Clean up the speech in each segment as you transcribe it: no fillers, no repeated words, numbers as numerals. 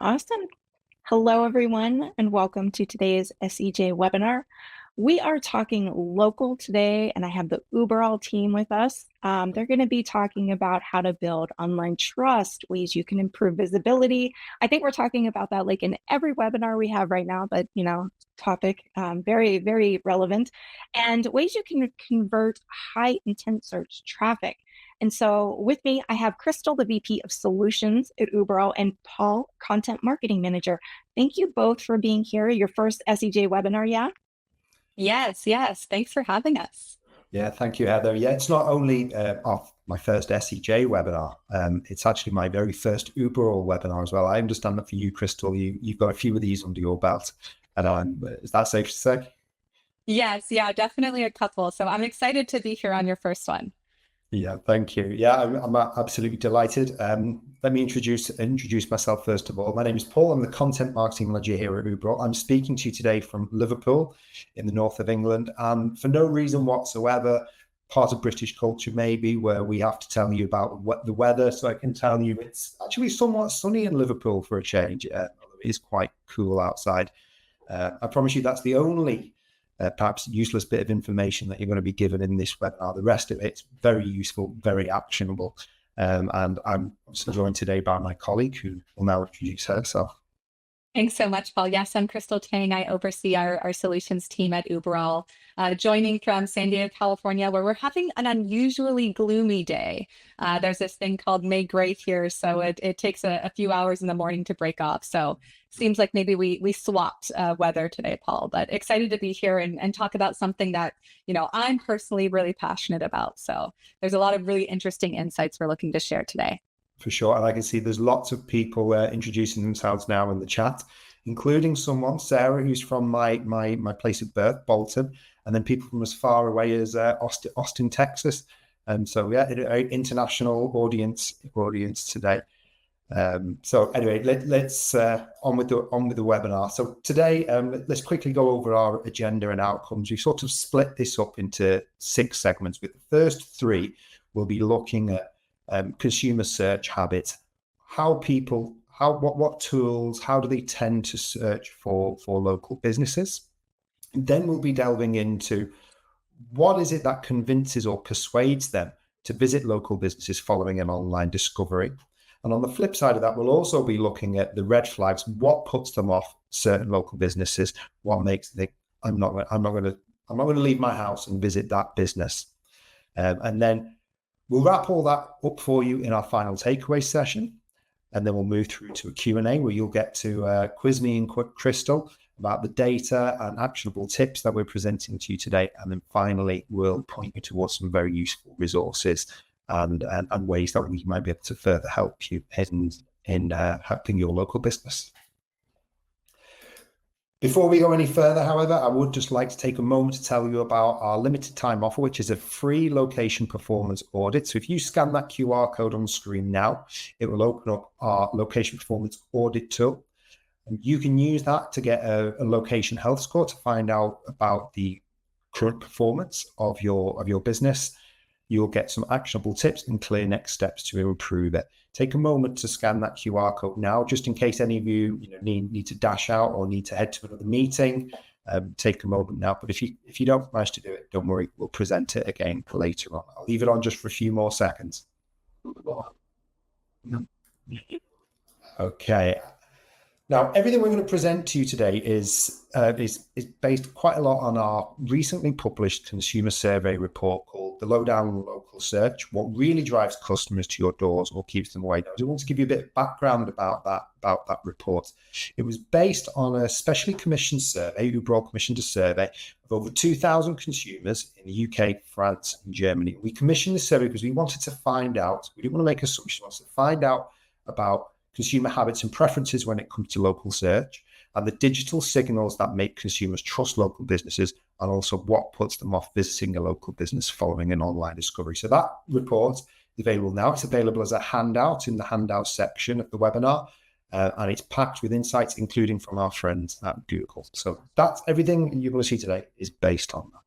Awesome. Hello, everyone, and welcome to today's SEJ webinar. We are talking local today, and I have the Uberall team with us. They're going to be talking about how to build online trust, ways you can improve visibility. I think we're talking about that like in every webinar we have right now, but topic very, very relevant, and ways you can convert high intent search traffic. And so with me, I have Crystal, the VP of Solutions at Uberall, and Paul, Content Marketing Manager. Thank you both for being here. Your first SEJ webinar, yeah? Yes. Thanks for having us. Yeah, thank you, Heather. Yeah, it's not only my first SEJ webinar, it's actually my very first Uberall webinar as well. I understand that for you, Crystal, you've got a few of these under your belt. And is that safe to say? Yes, yeah, definitely a couple. So I'm excited to be here on your first one. Yeah, thank you. Yeah, I'm absolutely delighted. Let me introduce myself first of all. My name is Paul. I'm the content marketing manager here at Uberall. I'm speaking to you today from Liverpool in the north of England. And for no reason whatsoever, part of British culture maybe, where we have to tell you about the weather. So I can tell you it's actually somewhat sunny in Liverpool for a change. It is quite cool outside. I promise you that's the only perhaps useless bit of information that you're going to be given in this webinar. The rest of it's very useful, very actionable. And I'm also joined today by my colleague who will now introduce herself. Thanks so much, Paul. Yes, I'm Crystal Tang. I oversee our solutions team at Uberall, joining from San Diego, California, where we're having an unusually gloomy day. There's this thing called May Gray here, so it takes a few hours in the morning to break off. So seems like maybe we swapped weather today, Paul, but excited to be here and talk about something that, I'm personally really passionate about. So there's a lot of really interesting insights we're looking to share today. For sure. And I can see there's lots of people introducing themselves now in the chat, including someone, Sarah, who's from my place of birth, Bolton, and then people from as far away as Austin, Texas. And so, yeah, international audience today. So anyway, let's on with the webinar. So today, let's quickly go over our agenda and outcomes. We've sort of split this up into 6 segments. With the first 3, we'll be looking at consumer search habits, what tools, how do they tend to search for local businesses. And then we'll be delving into what is it that convinces or persuades them to visit local businesses following an online discovery. And on the flip side of that, we'll also be looking at the red flags, what puts them off certain local businesses, what makes them think, I'm not going to leave my house and visit that business. And then we'll wrap all that up for you in our final takeaway session, and then we'll move through to a Q&A where you'll get to quiz me and Crystal about the data and actionable tips that we're presenting to you today. And then finally, we'll point you towards some very useful resources and ways that we might be able to further help you in helping your local business. Before we go any further, however, I would just like to take a moment to tell you about our limited time offer, which is a free location performance audit. So if you scan that QR code on the screen now, it will open up our location performance audit tool. And you can use that to get a location health score to find out about the current performance of your business. You'll get some actionable tips and clear next steps to improve it. Take a moment to scan that QR code now, just in case any of you, need to dash out or need to head to another meeting. Take a moment now. But if you don't manage to do it, don't worry. We'll present it again later on. I'll leave it on just for a few more seconds. Okay. Now, everything we're going to present to you today is based quite a lot on our recently published consumer survey report called the Lowdown Local Search, what really drives customers to your doors or keeps them away. I want to give you a bit of background about that report. It was based on a specially commissioned survey, Uberall commissioned a survey of over 2,000 consumers in the UK, France, and Germany. We commissioned this survey because we wanted to find out, we didn't want to make assumptions, we wanted to find out about consumer habits and preferences when it comes to local search and the digital signals that make consumers trust local businesses, and also what puts them off visiting a local business following an online discovery. So that report is available now. It's available as a handout in the handout section of the webinar, and it's packed with insights, including from our friends at Google. So that's everything you're going to see today is based on that.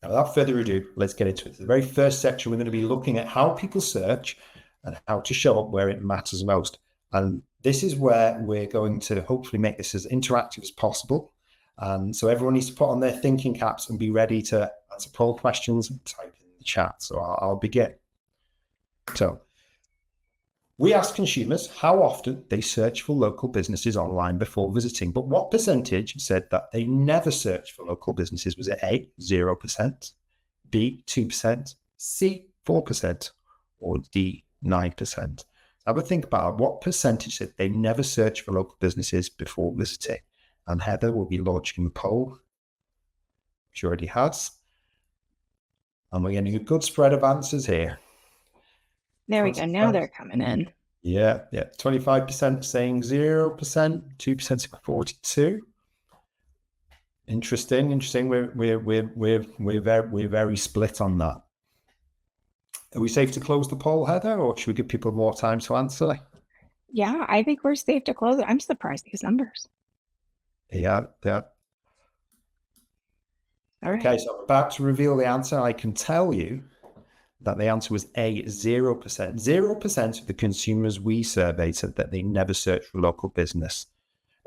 Now, without further ado, let's get into it. The very first section, we're going to be looking at how people search and how to show up where it matters most. And this is where we're going to hopefully make this as interactive as possible. And so everyone needs to put on their thinking caps and be ready to answer poll questions and type in the chat. So I'll begin. So we asked consumers how often they search for local businesses online before visiting, but what percentage said that they never search for local businesses? Was it A, 0%, B, 2%, C, 4%, or D, 9%? Have a think about what percentage said they never search for local businesses before visiting. And Heather will be launching the poll. She already has. And we're getting a good spread of answers here. There we go. Now they're coming in. Yeah. 25% saying 0%, 2% saying 42%. Interesting. We're very split on that. Are we safe to close the poll, Heather, or should we give people more time to answer? Yeah, I think we're safe to close it. I'm surprised these numbers. Yeah. All right. Okay, so I'm about to reveal the answer. I can tell you that the answer was A, 0%. 0% of the consumers we surveyed said that they never search for local business.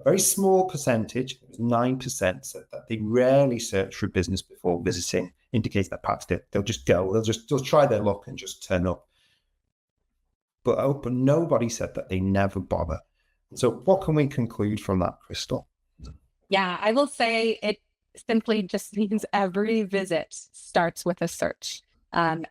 A very small percentage, 9%, said that they rarely search for a business before visiting, indicates that perhaps they'll just go, they'll try their luck and just turn up. But nobody said that they never bother. So what can we conclude from that, Crystal? Yeah, I will say it simply just means every visit starts with a search.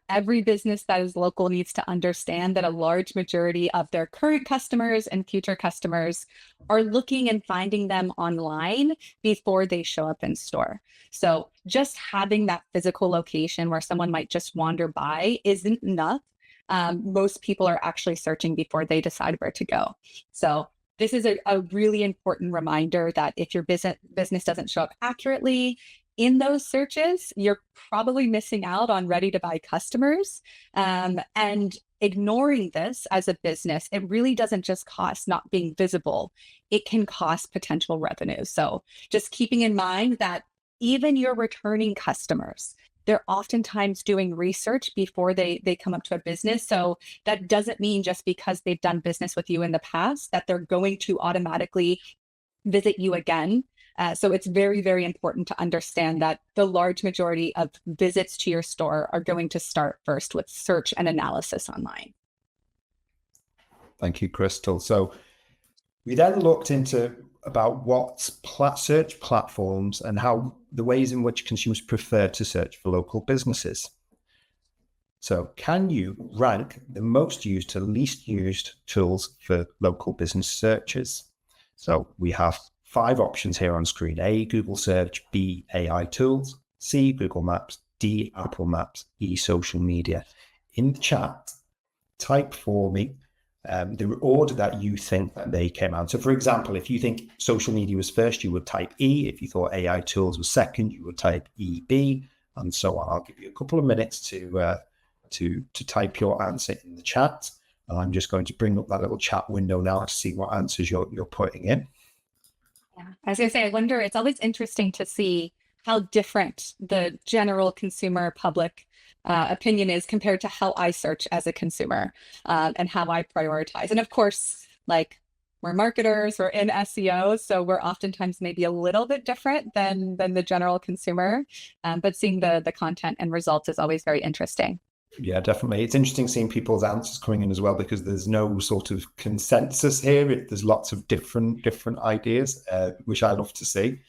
Every business that is local needs to understand that a large majority of their current customers and future customers are looking and finding them online before they show up in store. So just having that physical location where someone might just wander by isn't enough. Most people are actually searching before they decide where to go. So this is a really important reminder that if your business doesn't show up accurately in those searches, you're probably missing out on ready to buy customers. And ignoring this as a business, it really doesn't just cost not being visible, it can cost potential revenue. So just keeping in mind that even your returning customers, they're oftentimes doing research before they come up to a business. So that doesn't mean just because they've done business with you in the past that they're going to automatically visit you again. So it's very, very important to understand that the large majority of visits to your store are going to start first with search and analysis online. Thank you, Crystal. So we then looked into about what search platforms and how the ways in which consumers prefer to search for local businesses. So can you rank the most used to least used tools for local business searches? So we have 5 options here on screen. A, Google Search, B, AI tools, C, Google Maps, D, Apple Maps, E, social media. In the chat, type for me the order that you think that they came out. So for example, if you think social media was first, you would type E. If you thought AI tools was second, you would type EB, and so on. I'll give you a couple of minutes to type your answer in the chat. And I'm just going to bring up that little chat window now to see what answers you're putting in. Yeah, I was going to say, I wonder, it's always interesting to see how different the general consumer public opinion is compared to how I search as a consumer and how I prioritize. And of course, like we're marketers, we're in SEO, so we're oftentimes maybe a little bit different than the general consumer, but seeing the content and results is always very interesting. Yeah, definitely. It's interesting seeing people's answers coming in as well, because there's no sort of consensus here. There's lots of different ideas, which I love to see.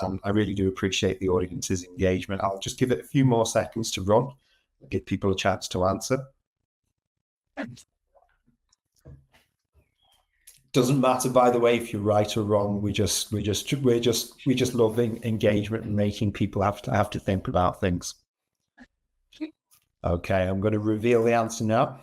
And I really do appreciate the audience's engagement. I'll just give it a few more seconds to run, give people a chance to answer. Doesn't matter, by the way, if you're right or wrong. We just love engagement and making people have to think about things. Okay, I'm going to reveal the answer now.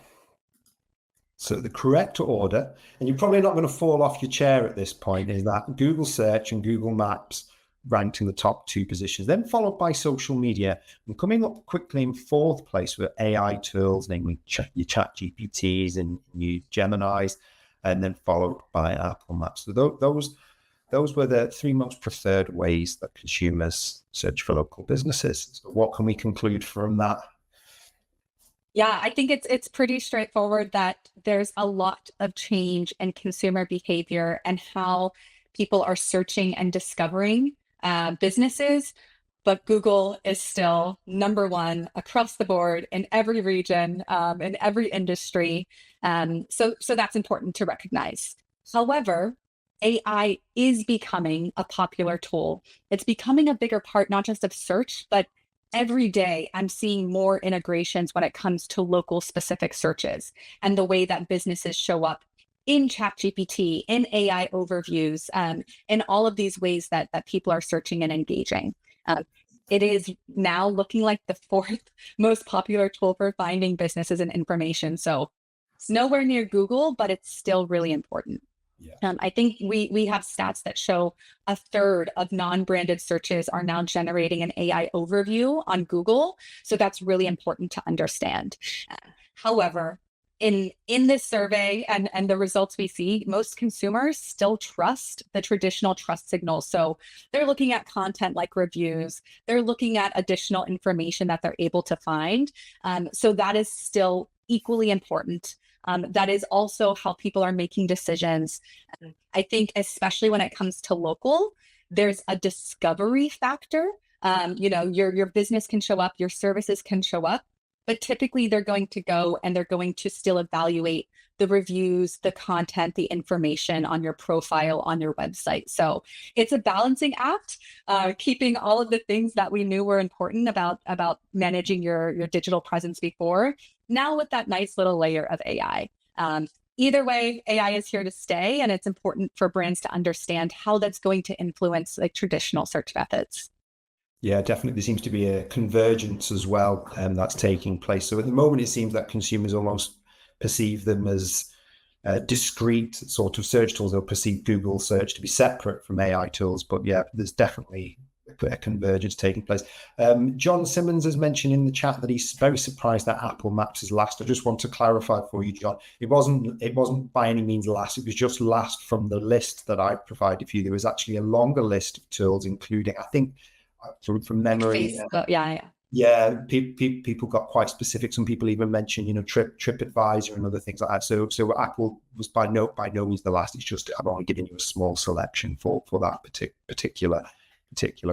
So the correct order, and you're probably not going to fall off your chair at this point, is that Google Search and Google Maps ranked in the top 2 positions, then followed by social media, and coming up quickly in 4th place were AI tools, namely your ChatGPTs and your Geminis, and then followed by Apple Maps. So those were the 3 most preferred ways that consumers search for local businesses. So what can we conclude from that? Yeah, I think it's pretty straightforward that there's a lot of change in consumer behavior and how people are searching and discovering businesses, but Google is still number one across the board in every region, in every industry. So that's important to recognize. However, AI is becoming a popular tool. It's becoming a bigger part, not just of search, but every day I'm seeing more integrations when it comes to local specific searches and the way that businesses show up in ChatGPT, in AI overviews, in all of these ways that people are searching and engaging. Um, it is now looking like the fourth most popular tool for finding businesses and information. So it's nowhere near Google, but it's still really important. Yeah. I think we have stats that show a third of non-branded searches are now generating an AI overview on Google. So that's really important to understand. However, in this survey and the results we see, most consumers still trust the traditional trust signals. So they're looking at content like reviews, they're looking at additional information that they're able to find. So that is still equally important. That is also how people are making decisions. I think, especially when it comes to local, there's a discovery factor. Your business can show up, your services can show up, but typically they're going to go and they're going to still evaluate the reviews, the content, the information on your profile, on your website. So it's a balancing act, keeping all of the things that we knew were important about managing your digital presence before, now with that nice little layer of AI. Either way, AI is here to stay, and it's important for brands to understand how that's going to influence like traditional search methods. Yeah, definitely. There seems to be a convergence as well, that's taking place. So at the moment, it seems that consumers almost perceive them as discrete sort of search tools. They'll perceive Google search to be separate from AI tools. But yeah, there's definitely a convergence taking place. John Simmons has mentioned in the chat that he's very surprised that Apple Maps is last. I just want to clarify for you, John. It wasn't by any means last. It was just last from the list that I provided for you. There was actually a longer list of tools, including, I think, from memory. Yeah, people got quite specific. Some people even mentioned, TripAdvisor and other things like that. So Apple was by no means the last. It's just I'm only giving you a small selection for that particular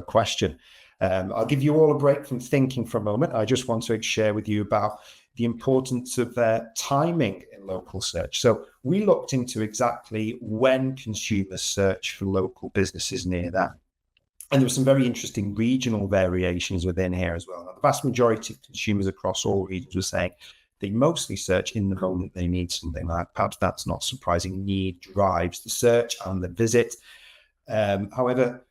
question. I'll give you all a break from thinking for a moment. I just want to share with you about the importance of timing in local search. So we looked into exactly when consumers search for local businesses near them. And there were some very interesting regional variations within here as well. Now, the vast majority of consumers across all regions were saying they mostly search in the moment they need something. Like, perhaps that's not surprising. Need drives the search and the visit. However,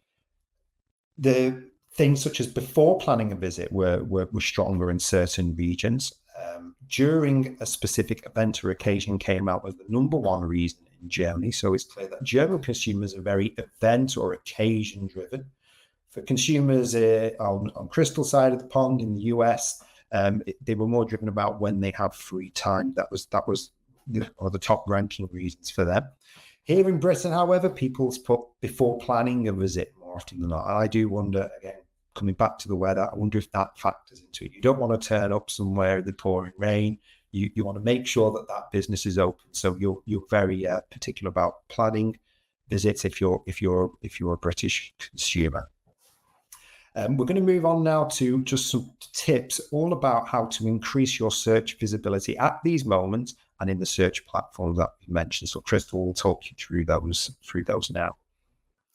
the things such as before planning a visit were stronger in certain regions. During a specific event or occasion came out as the number one reason in Germany. So it's clear that German consumers are very event or occasion driven. For consumers on Crystal side of the pond in the US, they were more driven about when they have free time. That was the top ranking reasons for them. Here in Britain, however, people's put before planning a visit more often than not. I do wonder, again, coming back to the weather, I wonder if that factors into it. You don't want to turn up somewhere in the pouring rain. You want to make sure that business is open. So you're very particular about planning visits if you're a British consumer. We're going to move on now to just some tips all about how to increase your search visibility at these moments and in the search platforms that we mentioned. So Crystal will talk you through those now.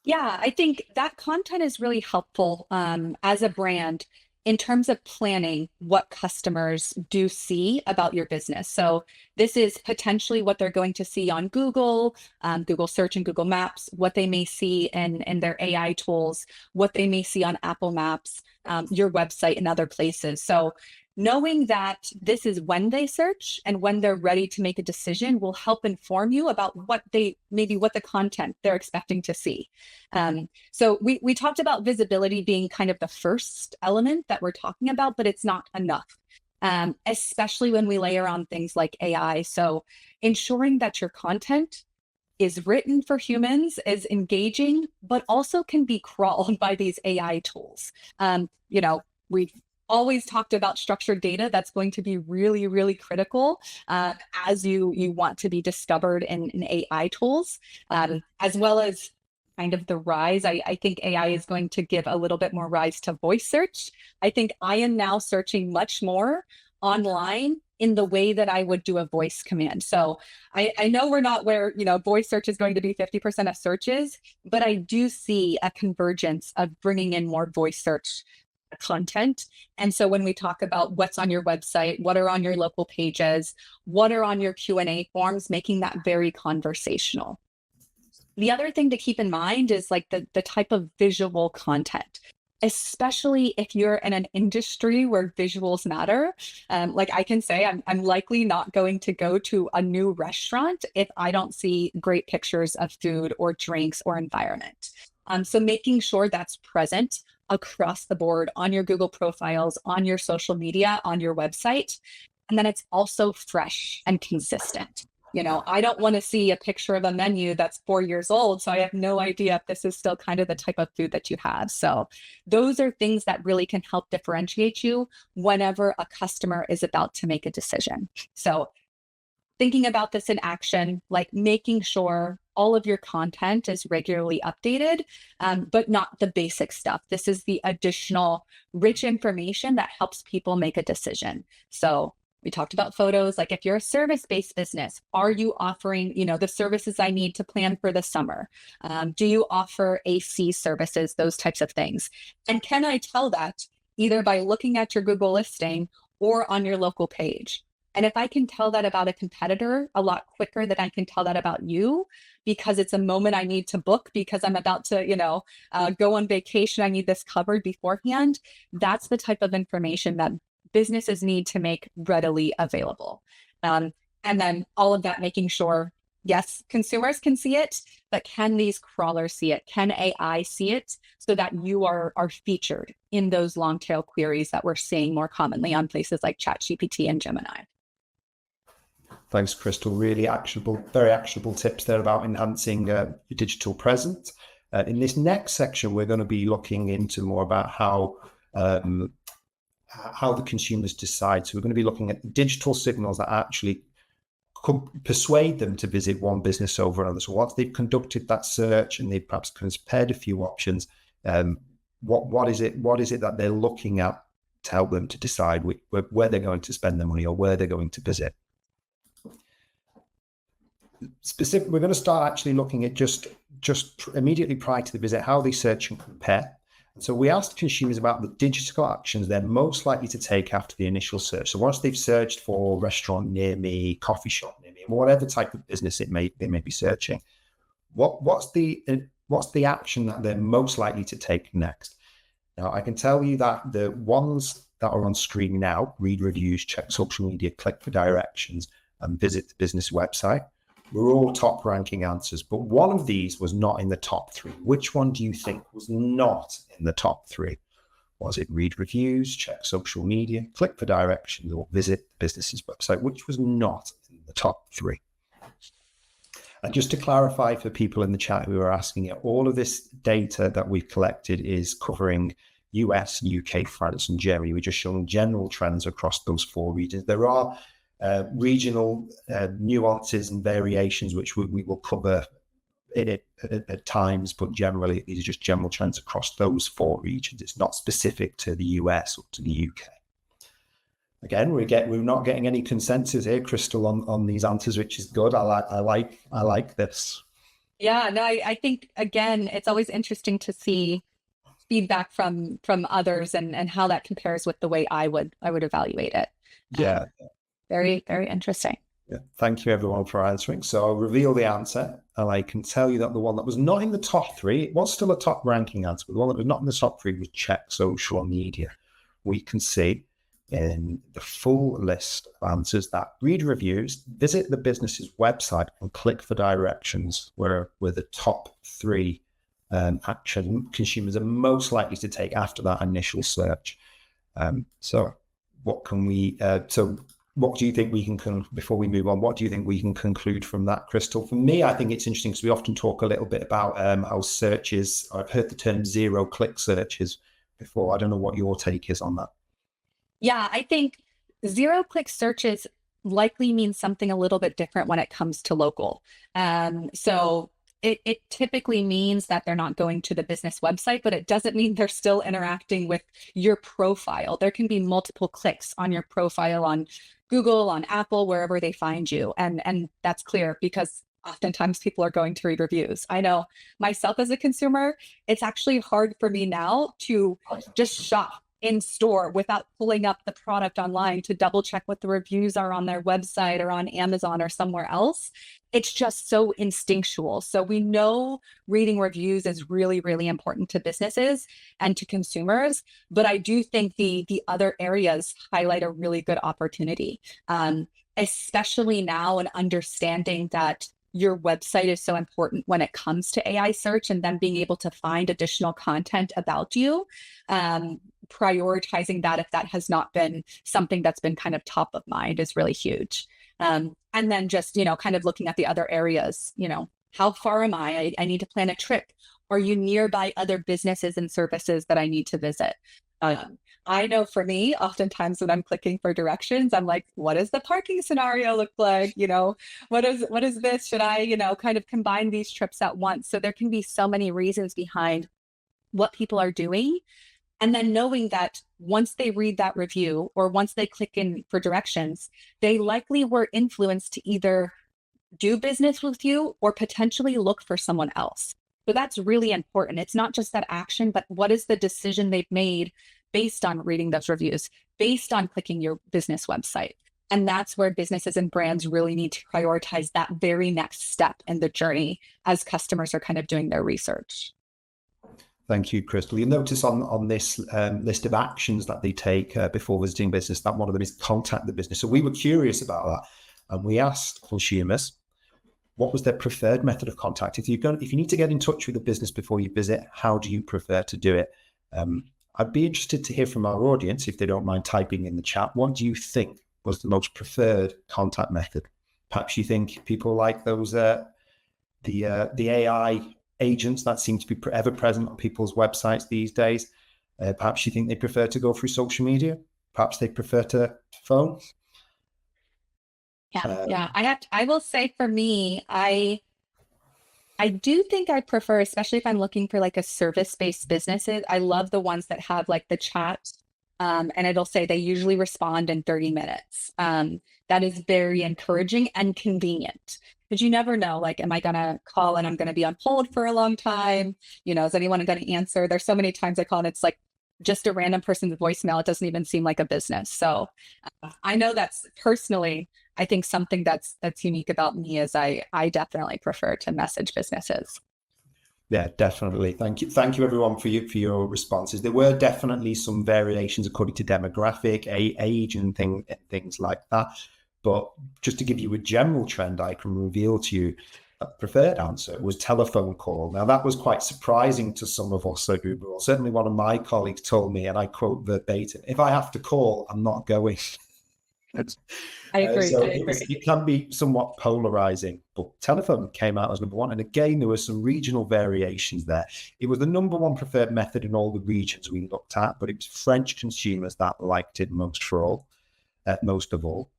Yeah, I think that content is really helpful as a brand in terms of planning what customers do see about your business. So this is potentially what they're going to see on Google, Google Search and Google Maps, what they may see in their AI tools, what they may see on Apple Maps, your website and other places. So knowing that this is when they search and when they're ready to make a decision will help inform you about what the content they're expecting to see. So we talked about visibility being kind of the first element that we're talking about, but it's not enough, especially when we layer on things like AI. So ensuring that your content is written for humans, is engaging, but also can be crawled by these AI tools. always talked about structured data. That's going to be really, really critical as you want to be discovered in AI tools, as well as kind of the rise. I think AI is going to give a little bit more rise to voice search. I think I am now searching much more online in the way that I would do a voice command. So I know we're not where, voice search is going to be 50% of searches, but I do see a convergence of bringing in more voice search content. And so when we talk about what's on your website, what are on your local pages, what are on your Q&A forms, making that very conversational. The other thing to keep in mind is like the type of visual content, especially if you're in an industry where visuals matter. Like I can say, I'm likely not going to go to a new restaurant if I don't see great pictures of food or drinks or environment. So making sure that's present across the board on your Google profiles, on your social media, on your website. And then it's also fresh and consistent. I don't want to see a picture of a menu that's 4 years old, so I have no idea if this is still kind of the type of food that you have. So those are things that really can help differentiate you whenever a customer is about to make a decision. So thinking about this in action, like making sure all of your content is regularly updated, but not the basic stuff. This is the additional rich information that helps people make a decision. So we talked about photos. Like if you're a service-based business, are you offering, the services I need to plan for the summer? Do you offer AC services, those types of things? And can I tell that either by looking at your Google listing or on your local page? And if I can tell that about a competitor a lot quicker than I can tell that about you, because it's a moment I need to book because I'm about to, go on vacation, I need this covered beforehand. That's the type of information that businesses need to make readily available. And then all of that, making sure, yes, consumers can see it, but can these crawlers see it? Can AI see it so that you are featured in those long tail queries that we're seeing more commonly on places like ChatGPT and Gemini? Thanks, Crystal. Really actionable, very actionable tips there about enhancing your digital presence. In this next section, we're going to be looking into more about how the consumers decide. So we're going to be looking at digital signals that actually could persuade them to visit one business over another. So once they've conducted that search and they've perhaps compared a few options, what is it that they're looking at to help them to decide where they're going to spend their money or where they're going to visit? We're going to start actually looking at just immediately prior to the visit, how they search and compare. So we asked consumers about the digital actions they're most likely to take after the initial search. So once they've searched for restaurant near me, coffee shop near me, whatever type of business they may be searching, what's the action that they're most likely to take next? Now, I can tell you that the ones that are on screen now, read reviews, check social media, click for directions, and visit the business website, were all top ranking answers, but one of these was not in the top 3. Which one do you think was not in the top 3? Was it read reviews, check social media, click for directions, or visit the business's website? Which was not in the top 3? And just to clarify for people in the chat who are asking it, all of this data that we've collected is covering US, UK, France, and Germany. We're just showing general trends across those 4 regions. There are regional nuances and variations, which we will cover at times, but generally these are just general trends across those 4 regions. It's not specific to the US or to the UK. Again, we're not getting any consensus here, Crystal, on these answers, which is good. I like this. Yeah, no, I think again, it's always interesting to see feedback from others and how that compares with the way I would evaluate it. Yeah. Very, very interesting. Yeah. Thank you, everyone, for answering. So I'll reveal the answer, and I can tell you that the one that was not in the top 3, it was still a top ranking answer, but the one that was not in the top 3 was check social media. We can see in the full list of answers that read reviews, visit the business's website, and click for directions were the top 3 action consumers are most likely to take after that initial search. So what can we... What do you think we can, before we move on, what do you think we can conclude from that, Crystal? For me, I think it's interesting because we often talk a little bit about how searches, I've heard the term zero-click searches before. I don't know what your take is on that. Yeah, I think zero-click searches likely means something a little bit different when it comes to local. So it typically means that they're not going to the business website, but it doesn't mean they're still interacting with your profile. There can be multiple clicks on your profile on Google, on Apple, wherever they find you. And that's clear because oftentimes people are going to read reviews. I know myself as a consumer, it's actually hard for me now to just shop in store without pulling up the product online to double check what the reviews are on their website or on Amazon or somewhere else. It's just so instinctual. So we know reading reviews is really, really important to businesses and to consumers. But I do think the other areas highlight a really good opportunity, especially now and understanding that your website is so important when it comes to AI search and then being able to find additional content about you. Prioritizing that if that has not been something that's been kind of top of mind is really huge. And then just, kind of looking at the other areas, how far am I? I need to plan a trip. Are you nearby other businesses and services that I need to visit? I know for me, oftentimes when I'm clicking for directions, I'm like, what does the parking scenario look like? What is this? Should I, kind of combine these trips at once? So there can be so many reasons behind what people are doing. And then knowing that once they read that review or once they click in for directions, they likely were influenced to either do business with you or potentially look for someone else. So that's really important. It's not just that action, but what is the decision they've made based on reading those reviews, based on clicking your business website. And that's where businesses and brands really need to prioritize that very next step in the journey as customers are kind of doing their research. Thank you, Crystal. You'll notice on this list of actions that they take before visiting business, that one of them is contact the business. So we were curious about that, and we asked consumers what was their preferred method of contact. If you need to get in touch with a business before you visit, how do you prefer to do it? I'd be interested to hear from our audience, if they don't mind typing in the chat. What do you think was the most preferred contact method? Perhaps you think people like those the AI agents that seem to be ever present on people's websites these days. Perhaps you think they prefer to go through social media. Perhaps they prefer to phone. Yeah. I will say for me, I do think I prefer, especially if I'm looking for like a service-based businesses, I love the ones that have like the chat, and it'll say they usually respond in 30 minutes. That is very encouraging and convenient because you never know, like, am I going to call and I'm going to be on hold for a long time? Is anyone going to answer? There's so many times I call and it's like just a random person's voicemail. It doesn't even seem like a business. So I know that's personally, I think something that's unique about me is I definitely prefer to message businesses. Yeah, definitely. Thank you everyone for your responses. There were definitely some variations according to demographic, age, and things like that. But just to give you a general trend, I can reveal to you a preferred answer was telephone call. Now that was quite surprising to some of us at Uber. Certainly one of my colleagues told me, and I quote verbatim, if I have to call, I'm not going. I agree. So it can be somewhat polarizing, but telephone came out as number one. And again, there were some regional variations there. It was the number one preferred method in all the regions we looked at, but it was French consumers that liked it most of all.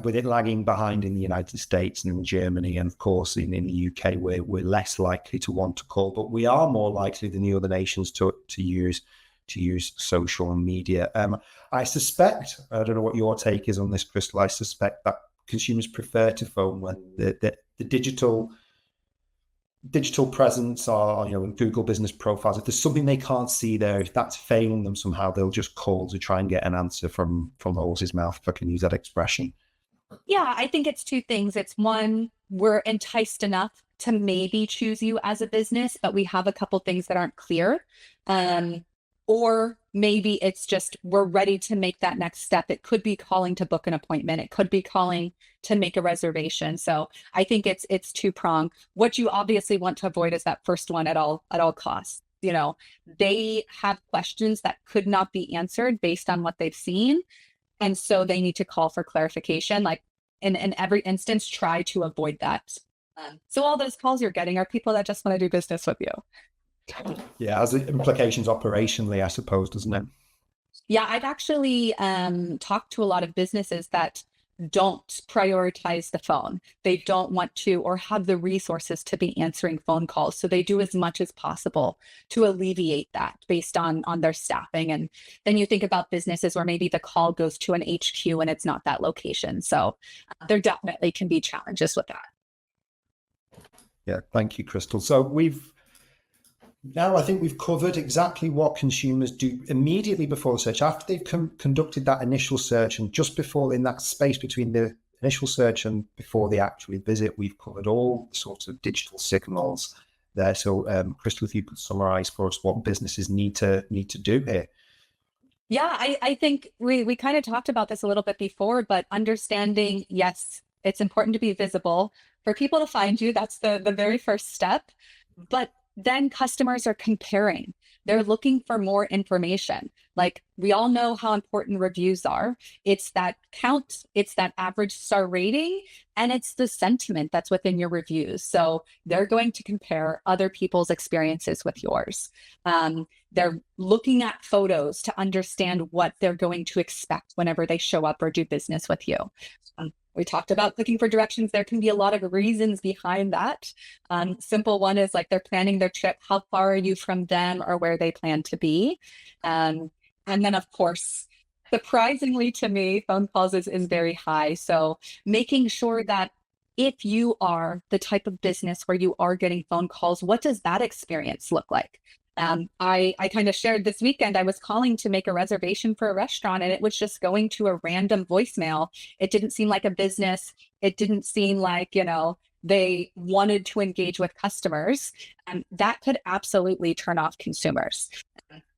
With it lagging behind in the United States and in Germany, and of course in the UK, we're less likely to want to call, but we are more likely than the other nations to use social media. I suspect, I don't know what your take is on this, Crystal, I suspect that consumers prefer to phone when the digital presence or in Google business profiles, if there's something they can't see there, if that's failing them somehow, they'll just call to try and get an answer from the horse's mouth, if I can use that expression. Yeah, I think it's two things. It's one, we're enticed enough to maybe choose you as a business, but we have a couple things that aren't clear. Or maybe it's just we're ready to make that next step. It could be calling to book an appointment. It could be calling to make a reservation. So I think it's two-pronged. What you obviously want to avoid is that first one at all costs. They have questions that could not be answered based on what they've seen. And so they need to call for clarification. Like in every instance, try to avoid that. So all those calls you're getting are people that just want to do business with you. Yeah, has implications operationally, I suppose, doesn't it? Yeah, I've actually talked to a lot of businesses that don't prioritize the phone. They don't want to or have the resources to be answering phone calls. So they do as much as possible to alleviate that based on their staffing. And then you think about businesses where maybe the call goes to an HQ and it's not that location. So there definitely can be challenges with that. Yeah, thank you, Crystal. So I think we've covered exactly what consumers do immediately before the search, after they've conducted that initial search, and just before, in that space between the initial search and before they actually visit. We've covered all sorts of digital signals there. So, Crystal, if you could summarize for us what businesses need to do here. Yeah, I think we kind of talked about this a little bit before, but understanding, yes, it's important to be visible for people to find you. That's the very first step. But then customers are comparing. They're looking for more information. Like, we all know how important reviews are. It's that count, it's that average star rating, and it's the sentiment that's within your reviews. So they're going to compare other people's experiences with yours. They're looking at photos to understand what they're going to expect whenever they show up or do business with you. We talked about clicking for directions. There can be a lot of reasons behind that. Simple one is like, they're planning their trip. How far are you from them or where they plan to be? And then, of course, surprisingly to me, phone calls is very high. So making sure that if you are the type of business where you are getting phone calls, what does that experience look like? I kind of shared this weekend, I was calling to make a reservation for a restaurant and it was just going to a random voicemail. It didn't seem like a business. It didn't seem like, they wanted to engage with customers. That could absolutely turn off consumers.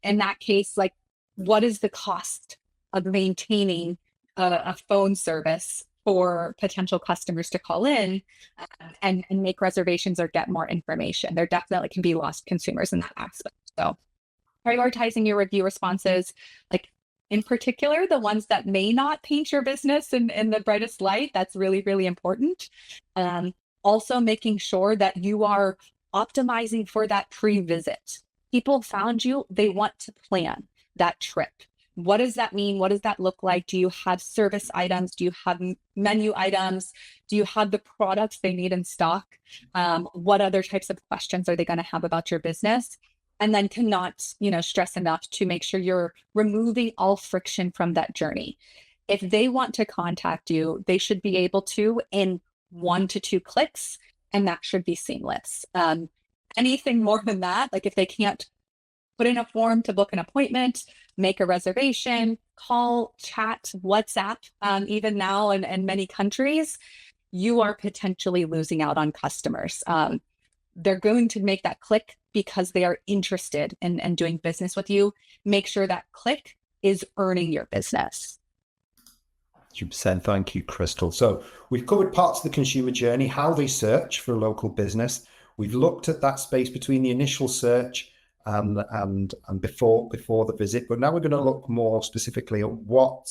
In that case, like, what is the cost of maintaining a phone service for potential customers to call in and make reservations or get more information? There definitely can be lost consumers in that aspect. So prioritizing your review responses, like in particular, the ones that may not paint your business in the brightest light, that's really, really important. Also making sure that you are optimizing for that pre-visit. People found you, they want to plan that trip. What does that mean? What does that look like? Do you have service items? Do you have menu items? Do you have the products they need in stock? What other types of questions are they going to have about your business? And then cannot, stress enough to make sure you're removing all friction from that journey. If they want to contact you, they should be able to in 1 to 2 clicks, and that should be seamless. Anything more than that, like if they can't put in a form to book an appointment, make a reservation, call, chat, WhatsApp, even now in many countries, you are potentially losing out on customers. They're going to make that click because they are interested in doing business with you. Make sure that click is earning your business. 100%. Thank you, Crystal. So we've covered parts of the consumer journey, how they search for a local business. We've looked at that space between the initial search and before the visit, but now we're going to look more specifically at what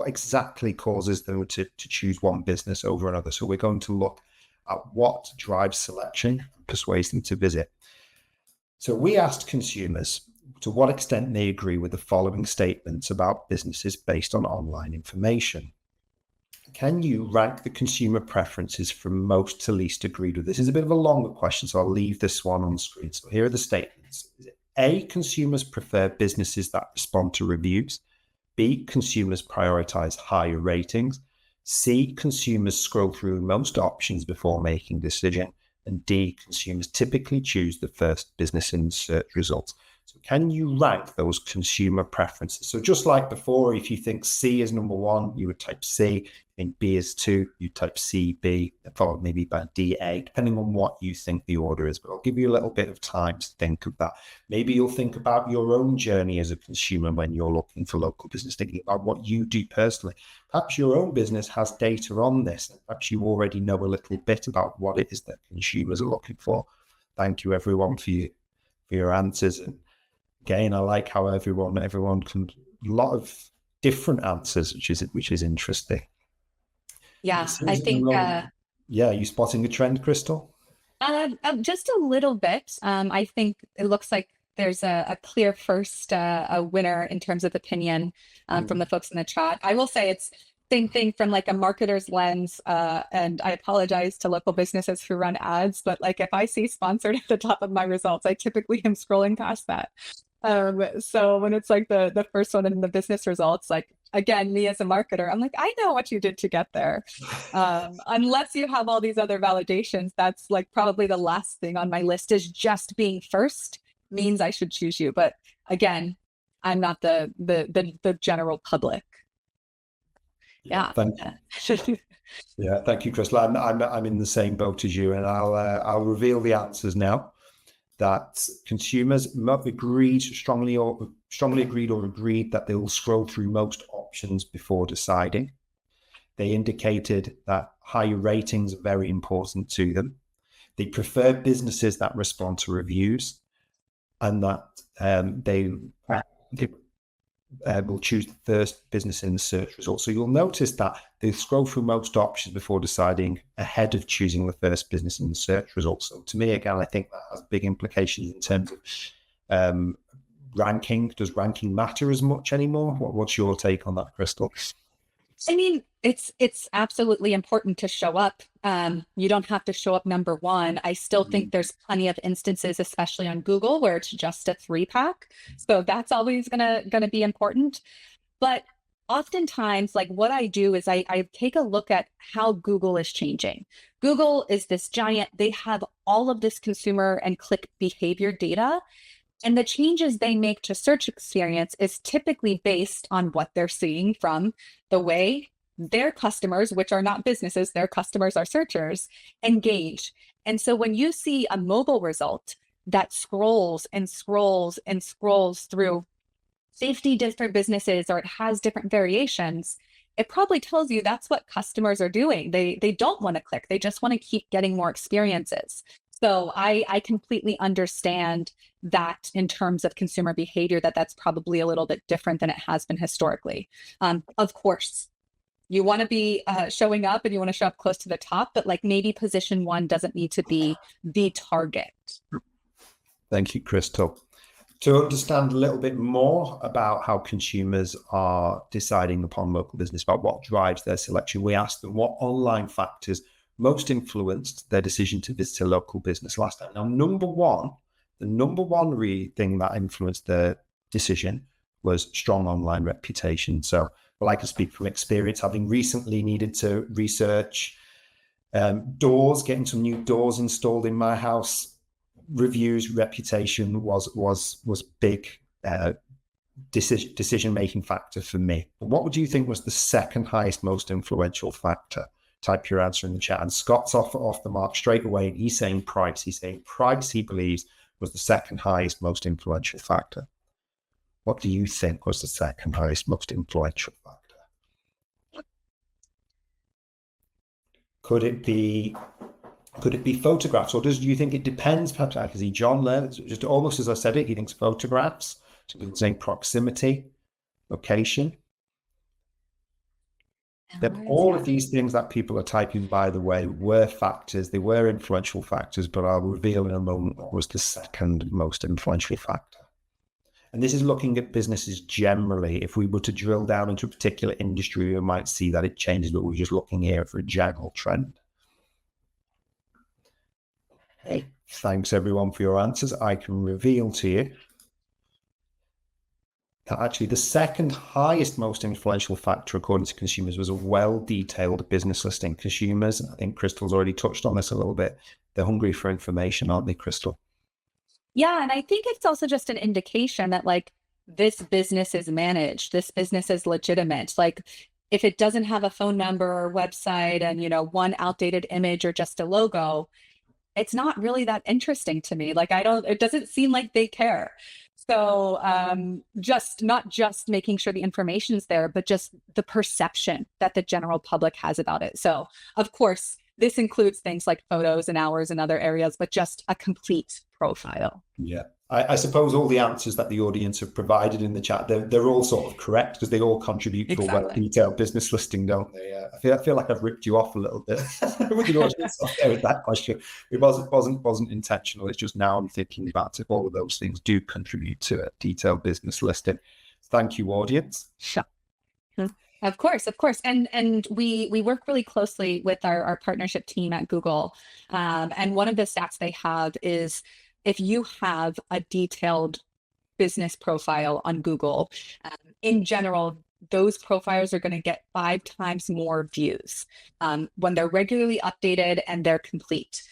exactly causes them to choose one business over another. So we're going to look at what drives selection and persuades them to visit. So we asked consumers to what extent they agree with the following statements about businesses based on online information. Can you rank the consumer preferences from most to least agreed with? This is a bit of a longer question, so I'll leave this one on screen. So here are the statements. A, consumers prefer businesses that respond to reviews. B, consumers prioritize higher ratings. C, consumers scroll through most options before making a decision. And D, consumers typically choose the first business in search results. So can you rank those consumer preferences? So just like before, if you think C is number 1, you would type C. In B is 2, you type C, B, followed maybe by D, A, depending on what you think the order is. But I'll give you a little bit of time to think of that. Maybe you'll think about your own journey as a consumer when you're looking for local business, thinking about what you do personally. Perhaps your own business has data on this. Perhaps you already know a little bit about what it is that consumers are looking for. Thank you, everyone, for your answers. And again, I like how everyone can a lot of different answers, which is interesting. Yeah, I think. Yeah, are you spotting a trend, Crystal? Just a little bit. I think it looks like there's a clear first a winner in terms of opinion from the folks in the chat. I will say it's same thing from like a marketer's lens, and I apologize to local businesses who run ads, but like if I see sponsored at the top of my results, I typically am scrolling past that. So when it's like the first one in the business results, like again, me as a marketer, I'm like, I know what you did to get there. Unless you have all these other validations, that's like probably the last thing on my list. Is just being first means I should choose you. But again, I'm not the general public. Yeah. Thank you. Yeah, thank you, Crystal. I'm in the same boat as you, and I'll reveal the answers now. That consumers strongly agreed that they will scroll through most options before deciding. They indicated that higher ratings are very important to them. They prefer businesses that respond to reviews, and that they will choose the first business in the search result. So you'll notice that they scroll through most options before deciding ahead of choosing the first business in the search result. So to me, again, I think that has big implications in terms of ranking. Does ranking matter as much anymore? What's your take on that, Crystal? I mean, it's absolutely important to show up. You don't have to show up number one. I still think there's plenty of instances, especially on Google, where it's just a 3-pack. So that's always gonna be important. But oftentimes, like what I do is I take a look at how Google is changing. Google is this giant, they have all of this consumer and click behavior data. And the changes they make to search experience is typically based on what they're seeing from the way their customers, which are not businesses, their customers are searchers, engage. And so when you see a mobile result that scrolls and scrolls and scrolls through 50 different businesses, or it has different variations, it probably tells you that's what customers are doing. They don't want to click. They just want to keep getting more experiences. So I completely understand that in terms of consumer behavior, that's probably a little bit different than it has been historically. Of course, you want to be showing up and you want to show up close to the top, but like maybe position one doesn't need to be the target. Thank you, Crystal. To understand a little bit more about how consumers are deciding upon local business, about what drives their selection, we asked them what online factors most influenced their decision to visit a local business last time. Now, the number one thing that influenced their decision was strong online reputation. So, well, I can speak from experience, having recently needed to research doors, getting some new doors installed in my house. Reviews, reputation was big decision-making factor for me. What would you think was the second highest most influential factor? Type your answer in the chat. And Scott's off the mark straight away. And he's saying price. He's saying price, he believes, was the second highest most influential factor. What do you think was the second highest most influential factor? Could it be photographs, or do you think it depends? Perhaps I can see John there, just almost as I said it, he thinks photographs. So we're saying proximity, location. That all of these things that people are typing, by the way, were factors. They were influential factors, but I'll reveal in a moment what was the second most influential factor. And this is looking at businesses generally. If we were to drill down into a particular industry, we might see that it changes, but we're just looking here for a general trend. Hey, thanks everyone for your answers. I can reveal to you that actually the second highest most influential factor, according to consumers, was a well-detailed business listing. Consumers, I think Crystal's already touched on this a little bit, they're hungry for information, aren't they, Crystal? Yeah, and I think it's also just an indication that like this business is managed, this business is legitimate. Like if it doesn't have a phone number or website and, you know, one outdated image or just a logo, it's not really that interesting to me. Like it doesn't seem like they care. So not just making sure the information is there, but just the perception that the general public has about it. So of course, this includes things like photos and hours and other areas, but just a complete profile. Yeah. I suppose all the answers that the audience have provided in the chat, they're all sort of correct because they all contribute to a well-detailed business listing, don't they? I feel like I've ripped you off a little bit with the audience there with that question. It wasn't intentional. It's just now I'm thinking about it. All of those things do contribute to a detailed business listing. Thank you, audience. Sure. Of course. And we work really closely with our partnership team at Google. And one of the stats they have is if you have a detailed business profile on Google, in general, those profiles are going to get 5 times more views when they're regularly updated and they're complete.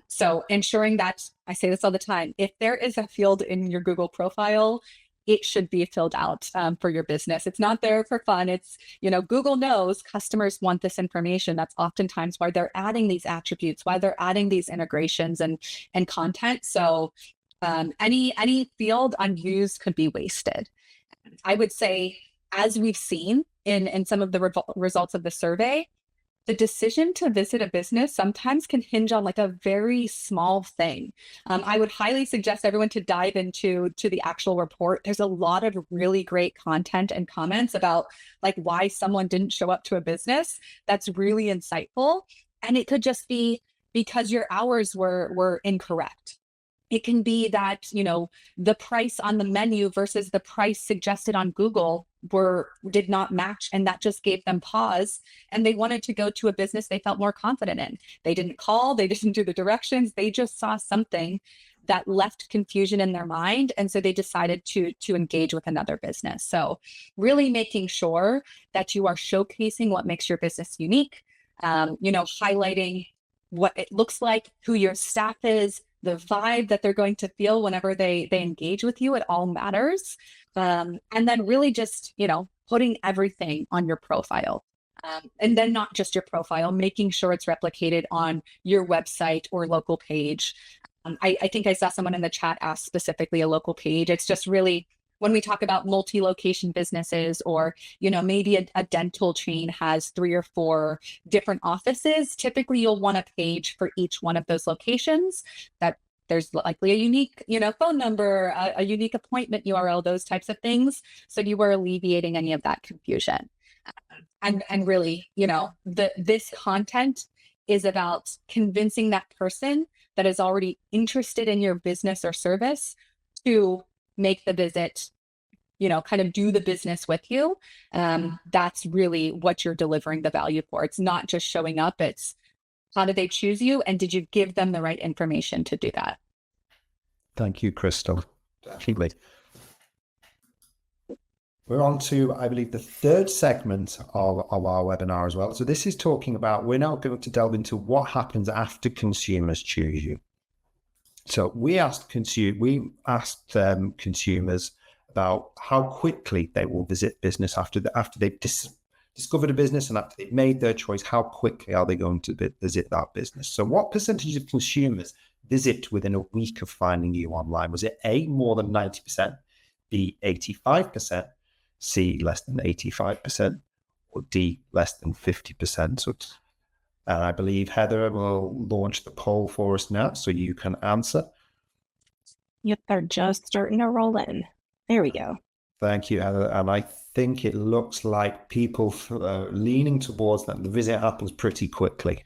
So ensuring that, I say this all the time, if there is a field in your Google profile, it should be filled out for your business. It's not there for fun. It's, Google knows customers want this information. That's oftentimes why they're adding these attributes, why they're adding these integrations and content. So any field unused could be wasted. I would say, as we've seen in some of the results of the survey, the decision to visit a business sometimes can hinge on like a very small thing. I would highly suggest everyone to dive into the actual report. There's a lot of really great content and comments about like why someone didn't show up to a business. That's really insightful. And it could just be because your hours were incorrect. It can be that, the price on the menu versus the price suggested on Google did not match, and that just gave them pause, and they wanted to go to a business they felt more confident in. They didn't call, they didn't do the directions, they just saw something that left confusion in their mind, and so they decided to engage with another business. So really making sure that you are showcasing what makes your business unique, highlighting what it looks like, who your staff is, the vibe that they're going to feel whenever they engage with you. It all matters. And then really just, putting everything on your profile. And then not just your profile, making sure it's replicated on your website or local page. I think I saw someone in the chat ask specifically a local page. It's just really, when we talk about multi-location businesses, or, maybe a dental chain has 3 or 4 different offices, typically you'll want a page for each one of those locations that there's likely a unique, phone number, a unique appointment URL, those types of things. So you are alleviating any of that confusion. And really, this content is about convincing that person that is already interested in your business or service to make the visit, kind of do the business with you. That's really what you're delivering the value for. It's not just showing up. It's how did they choose you? And did you give them the right information to do that? Thank you, Crystal. Definitely. We're on to, I believe, the 3rd segment of our webinar as well. So this is talking about, we're now going to delve into what happens after consumers choose you. So we asked consumers about how quickly they will visit business after they've discovered a business and after they've made their choice. How quickly are they going to visit that business? So what percentage of consumers visit within a week of finding you online? Was it A, more than 90%, B, 85%, C, less than 85%, or D, less than 50%? So, and I believe Heather will launch the poll for us now, so you can answer. Yep, they're just starting to roll in. There we go. Thank you, Heather. And I think it looks like people are leaning towards that. The visit happens pretty quickly.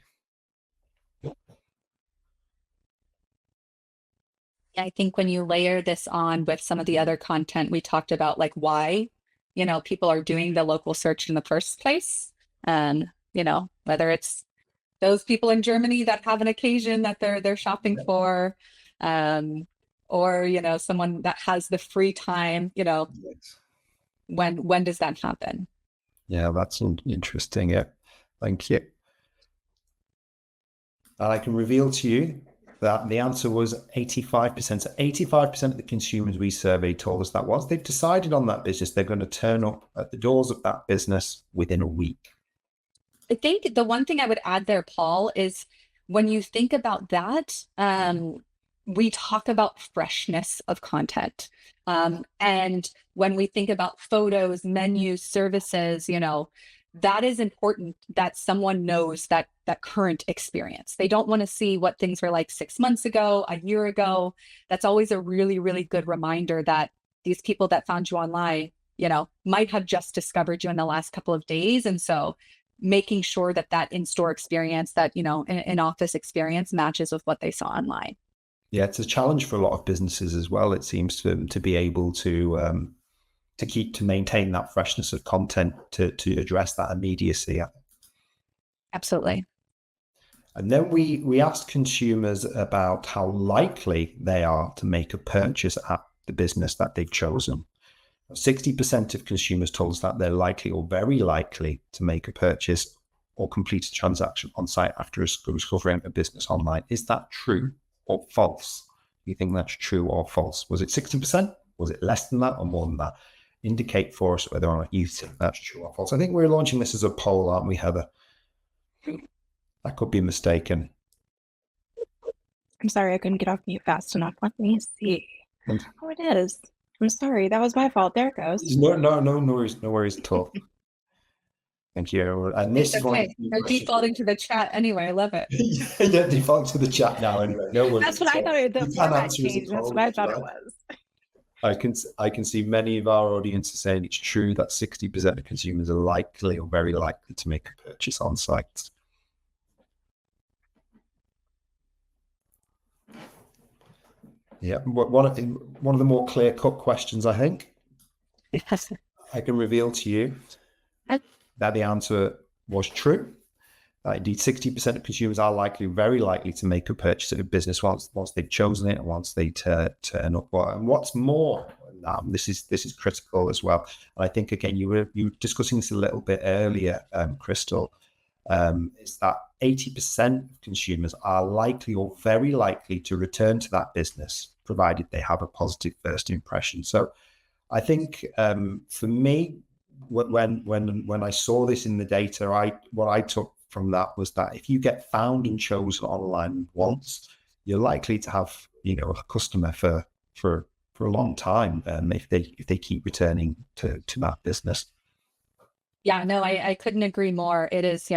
I think when you layer this on with some of the other content we talked about, like why, people are doing the local search in the first place, and, whether it's those people in Germany that have an occasion that they're shopping for, or, someone that has the free time, when does that happen? Yeah, that's interesting. Yeah, thank you. And I can reveal to you that the answer was 85%. So 85% of the consumers we surveyed told us that once they've decided on that business, they're going to turn up at the doors of that business within a week. I think the one thing I would add there, Paul, is when you think about that, we talk about freshness of content. And when we think about photos, menus, services, that is important, that someone knows that current experience. They don't want to see what things were like 6 months ago, a year ago. That's always a really, really good reminder that these people that found you online, might have just discovered you in the last couple of days. And so making sure that in-store experience, that, in office experience matches with what they saw online. Yeah, it's a challenge for a lot of businesses as well. It seems to be able to maintain that freshness of content to address that immediacy. Absolutely. And then we asked consumers about how likely they are to make a purchase at the business that they've chosen. 60% of consumers told us that they're likely or very likely to make a purchase or complete a transaction on site after discovering a business online. Is that true or false? Do you think that's true or false? Was it 60%? Was it less than that or more than that? Indicate for us whether or not you think that's true or false. I think we're launching this as a poll, aren't we, Heather? I could be mistaken. I'm sorry, I couldn't get off mute fast enough. Let me see. Oh, it is. I'm sorry, that was my fault. There it goes. No worries at all. Thank you. And this is okay. They're defaulting to the chat anyway. I love it. Yeah, default to the chat now anyway. No worries. That's what I thought. The format changed. That's what I thought it was. I can see many of our audience are saying it's true that 60% of consumers are likely or very likely to make a purchase on site. Yeah, one of the more clear-cut questions, I think. Yes. I can reveal to you that the answer was true. Indeed, 60% of consumers are very likely to make a purchase of a business once they've chosen it and once they turn up. And what's more, this is critical as well. And I think again you were discussing this a little bit earlier, Crystal. Is that 80% of consumers are likely or very likely to return to that business, provided they have a positive first impression. So I think for me, when I saw this in the data, what I took from that was that if you get found and chosen online once, you're likely to have a customer for a long time if they keep returning to that business. Yeah, no, I couldn't agree more. It is,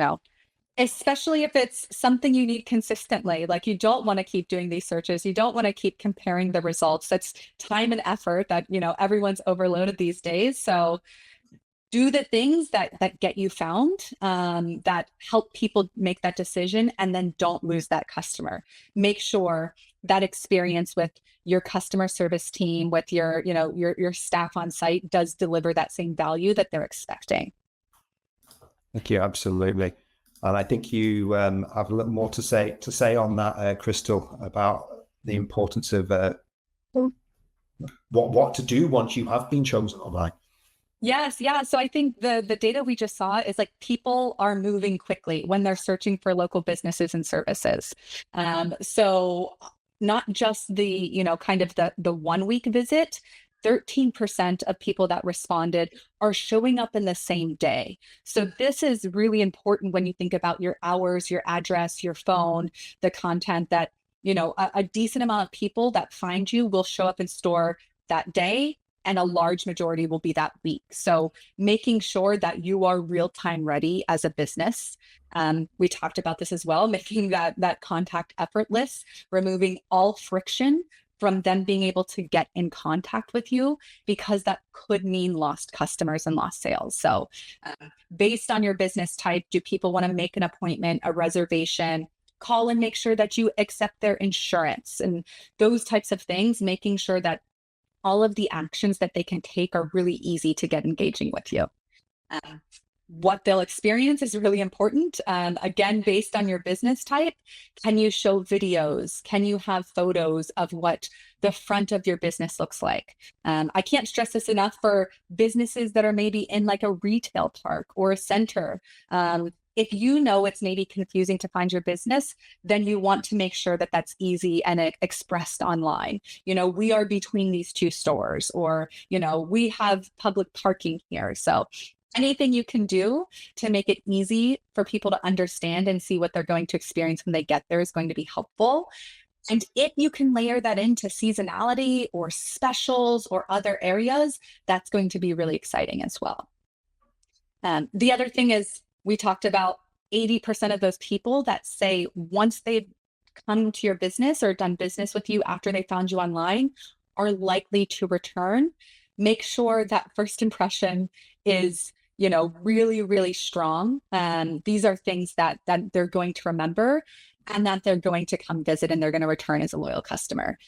especially if it's something you need consistently. Like, you don't want to keep doing these searches. You don't want to keep comparing the results. That's time and effort that, everyone's overloaded these days. So do the things that get you found, that help people make that decision, and then don't lose that customer. Make sure that experience with your customer service team, with your staff on site, does deliver that same value that they're expecting. Thank you, absolutely. And I think you have a little more to say on that, Crystal, about the importance of what to do once you have been chosen online. Yes, yeah. So I think the data we just saw is like, people are moving quickly when they're searching for local businesses and services. So not just the kind of the 1 week visit. 13% of people that responded are showing up in the same day. So this is really important when you think about your hours, your address, your phone, the content, that, a decent amount of people that find you will show up in store that day, and a large majority will be that week. So making sure that you are real-time ready as a business. We talked about this as well, making that contact effortless, removing all friction from them being able to get in contact with you, because that could mean lost customers and lost sales. So based on your business type, do people want to make an appointment, a reservation, call and make sure that you accept their insurance, and those types of things, making sure that all of the actions that they can take are really easy to get engaging with you. What they'll experience is really important. Again, based on your business type, can you show videos? Can you have photos of what the front of your business looks like? I can't stress this enough for businesses that are maybe in like a retail park or a center. If it's maybe confusing to find your business, then you want to make sure that that's easy and expressed online. We are between these two stores, or, we have public parking here. So anything you can do to make it easy for people to understand and see what they're going to experience when they get there is going to be helpful. And if you can layer that into seasonality or specials or other areas, that's going to be really exciting as well. The other thing is we talked about 80% of those people that say once they've come to your business or done business with you after they found you online are likely to return. Make sure that first impression is, really, really strong. These are things that they're going to remember and that they're going to come visit and they're going to return as a loyal customer.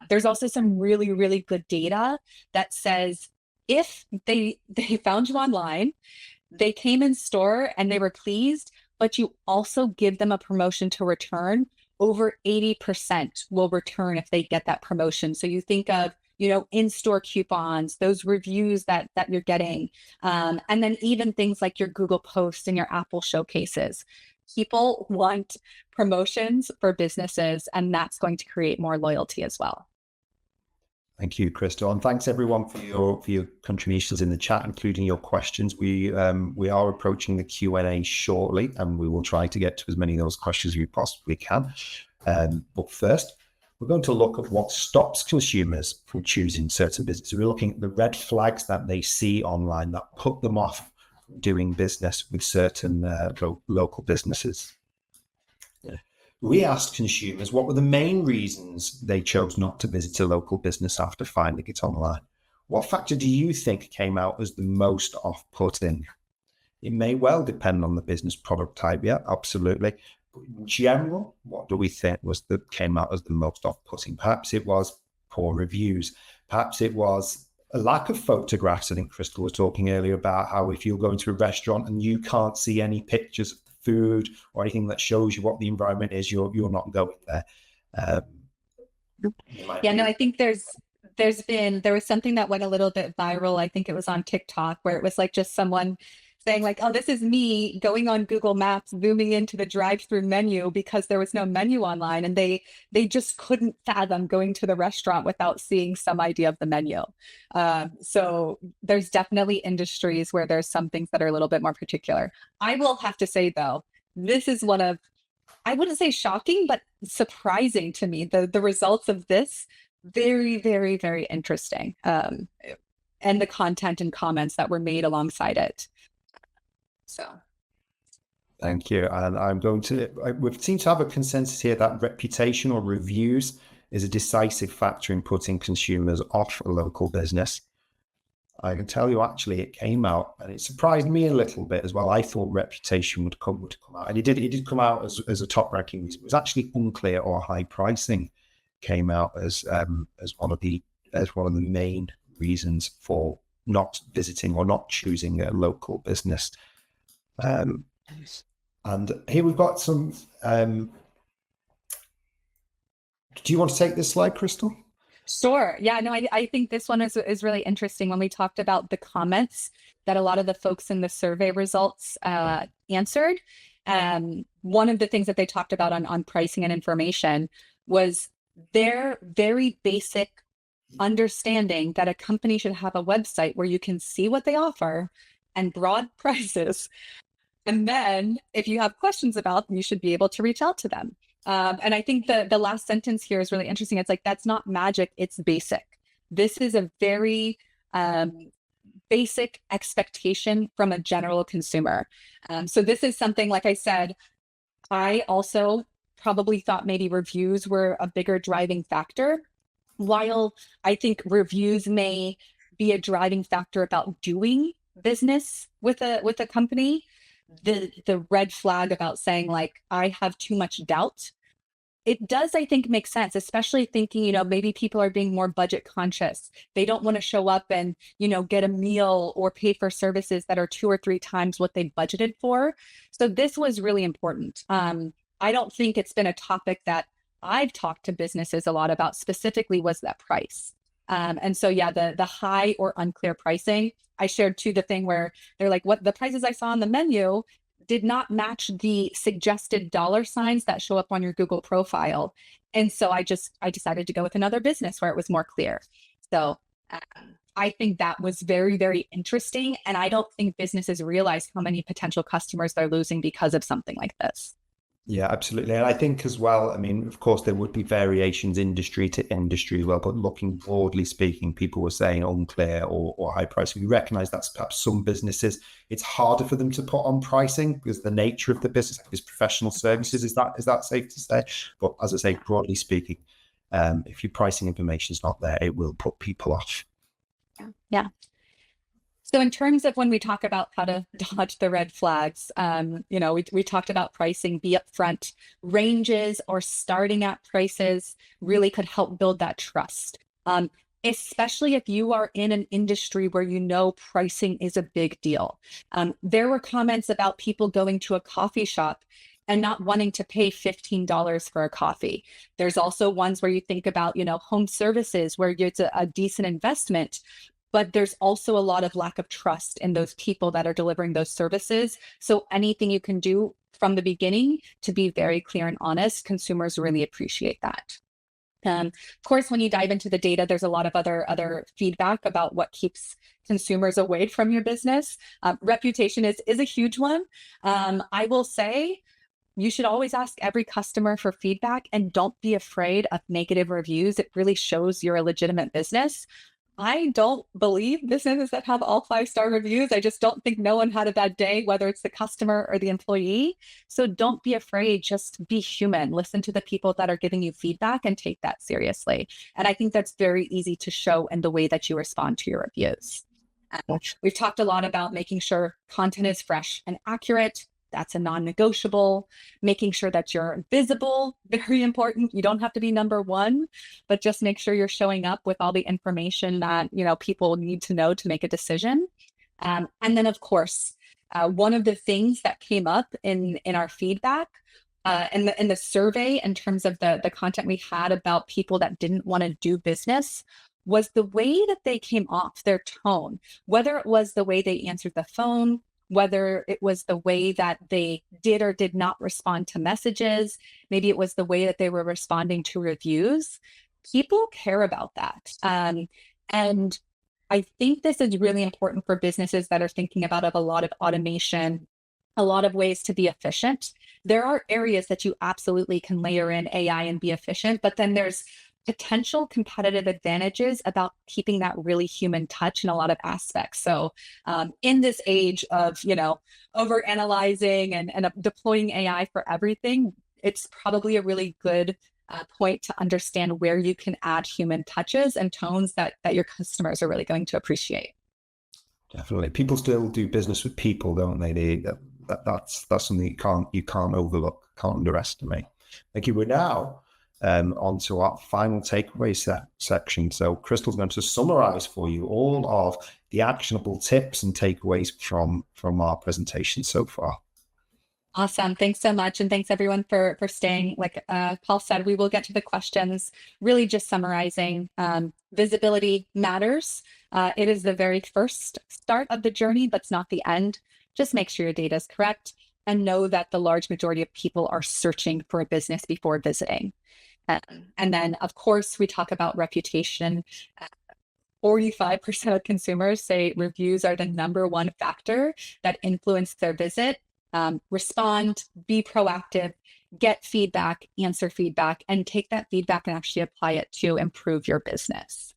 There's also some really, really good data that says if they found you online, they came in store and they were pleased, but you also give them a promotion to return, over 80% will return if they get that promotion. So you think of, in-store coupons, those reviews that you're getting, and then even things like your Google posts and your Apple showcases. People want promotions for businesses, and that's going to create more loyalty as well. Thank you, Crystal, and thanks everyone for your contributions in the chat, including your questions. We are approaching the Q&A shortly, and we will try to get to as many of those questions as we possibly can. But first, we're going to look at what stops consumers from choosing certain businesses. We're looking at the red flags that they see online that put them off doing business with certain local businesses. We asked consumers what were the main reasons they chose not to visit a local business after finding it online. What factor do you think came out as the most off-putting? It may well depend on the business product type, yeah, absolutely. But in general, what do we think came out as the most off-putting? Perhaps it was poor reviews. Perhaps it was a lack of photographs. I think Crystal was talking earlier about how if you're going to a restaurant and you can't see any pictures of the food or anything that shows you what the environment is, you're not going there. I think there was something that went a little bit viral. I think it was on TikTok where it was like just someone saying like, oh, this is me going on Google Maps, zooming into the drive-through menu because there was no menu online, and they just couldn't fathom going to the restaurant without seeing some idea of the menu. So there's definitely industries where there's some things that are a little bit more particular. I will have to say though, this is one of, I wouldn't say shocking, but surprising to me. The results of this, very, very, very interesting. And the content and comments that were made alongside it. So, thank you. And we seem to have a consensus here that reputation or reviews is a decisive factor in putting consumers off a local business. I can tell you, actually, it came out, and it surprised me a little bit as well. I thought reputation would come out, and it did come out as a top ranking. It was actually unclear or high pricing came out as one of the main reasons for not visiting or not choosing a local business. And here we've got some. Do you want to take this slide, Crystal? Sure. Yeah, no, I think this one is really interesting when we talked about the comments that a lot of the folks in the survey results answered. One of the things that they talked about on pricing and information was their very basic understanding that a company should have a website where you can see what they offer and broad prices. And then if you have questions about them, you should be able to reach out to them. And I think the last sentence here is really interesting. It's like, that's not magic, it's basic. This is a very basic expectation from a general consumer. So this is something, like I said, I also probably thought maybe reviews were a bigger driving factor. While I think reviews may be a driving factor about doing business with a company, the red flag about saying like, I have too much doubt, it does, I think, make sense, especially thinking, maybe people are being more budget conscious. They don't want to show up and, get a meal or pay for services that are 2 or 3 times what they budgeted for. So this was really important. I don't think it's been a topic that I've talked to businesses a lot about specifically was that price. And so, yeah, the high or unclear pricing, I shared too the thing where they're like, what the prices I saw on the menu did not match the suggested dollar signs that show up on your Google profile. And so I decided to go with another business where it was more clear. So I think that was very, very interesting. And I don't think businesses realize how many potential customers they're losing because of something like this. Yeah, absolutely. And I think as well, I mean, of course, there would be variations industry to industry as well, but looking broadly speaking, people were saying unclear or high price. We recognize that's perhaps some businesses, it's harder for them to put on pricing because the nature of the business is professional services. Is that safe to say? But as I say, broadly speaking, if your pricing information is not there, it will put people off. Yeah. So in terms of when we talk about how to dodge the red flags, we talked about pricing, be upfront. Ranges or starting at prices really could help build that trust. Especially if you are in an industry where you know pricing is a big deal. There were comments about people going to a coffee shop and not wanting to pay $15 for a coffee. There's also ones where you think about, home services where it's a decent investment, but there's also a lot of lack of trust in those people that are delivering those services. So anything you can do from the beginning to be very clear and honest, consumers really appreciate that. Of course, when you dive into the data, there's a lot of other feedback about what keeps consumers away from your business. Reputation is a huge one. I will say, you should always ask every customer for feedback and don't be afraid of negative reviews. It really shows you're a legitimate business. I don't believe businesses that have all 5-star reviews. I just don't think no one had a bad day, whether it's the customer or the employee. So don't be afraid, just be human. Listen to the people that are giving you feedback and take that seriously. And I think that's very easy to show in the way that you respond to your reviews. We've talked a lot about making sure content is fresh and accurate. That's a non-negotiable. Making sure that you're visible, very important. You don't have to be number one, but just make sure you're showing up with all the information that people need to know to make a decision. And then, of course, one of the things that came up in our feedback in the survey in terms of the content we had about people that didn't want to do business was the way that they came off, their tone, whether it was the way they answered the phone, whether it was the way that they did or did not respond to messages, maybe it was the way that they were responding to reviews. People care about that. And I think this is really important for businesses that are thinking about a lot of automation, a lot of ways to be efficient. There are areas that you absolutely can layer in AI and be efficient, but then there's potential competitive advantages about keeping that really human touch in a lot of aspects. So in this age of, over analyzing and deploying AI for everything, it's probably a really good point to understand where you can add human touches and tones that your customers are really going to appreciate. Definitely. People still do business with people, don't they? That's something you can't overlook, can't underestimate. Thank you. We're now onto our final takeaway section. So Crystal's going to summarize for you all of the actionable tips and takeaways from our presentation so far. Awesome. Thanks so much. And thanks everyone for staying. Like Paul said, we will get to the questions, really just summarizing visibility matters. It is the very first start of the journey, but it's not the end. Just make sure your data is correct and know that the large majority of people are searching for a business before visiting. And then, of course, we talk about reputation. 45% of consumers say reviews are the number one factor that influence their visit. Respond, be proactive, get feedback, answer feedback, and take that feedback and actually apply it to improve your business.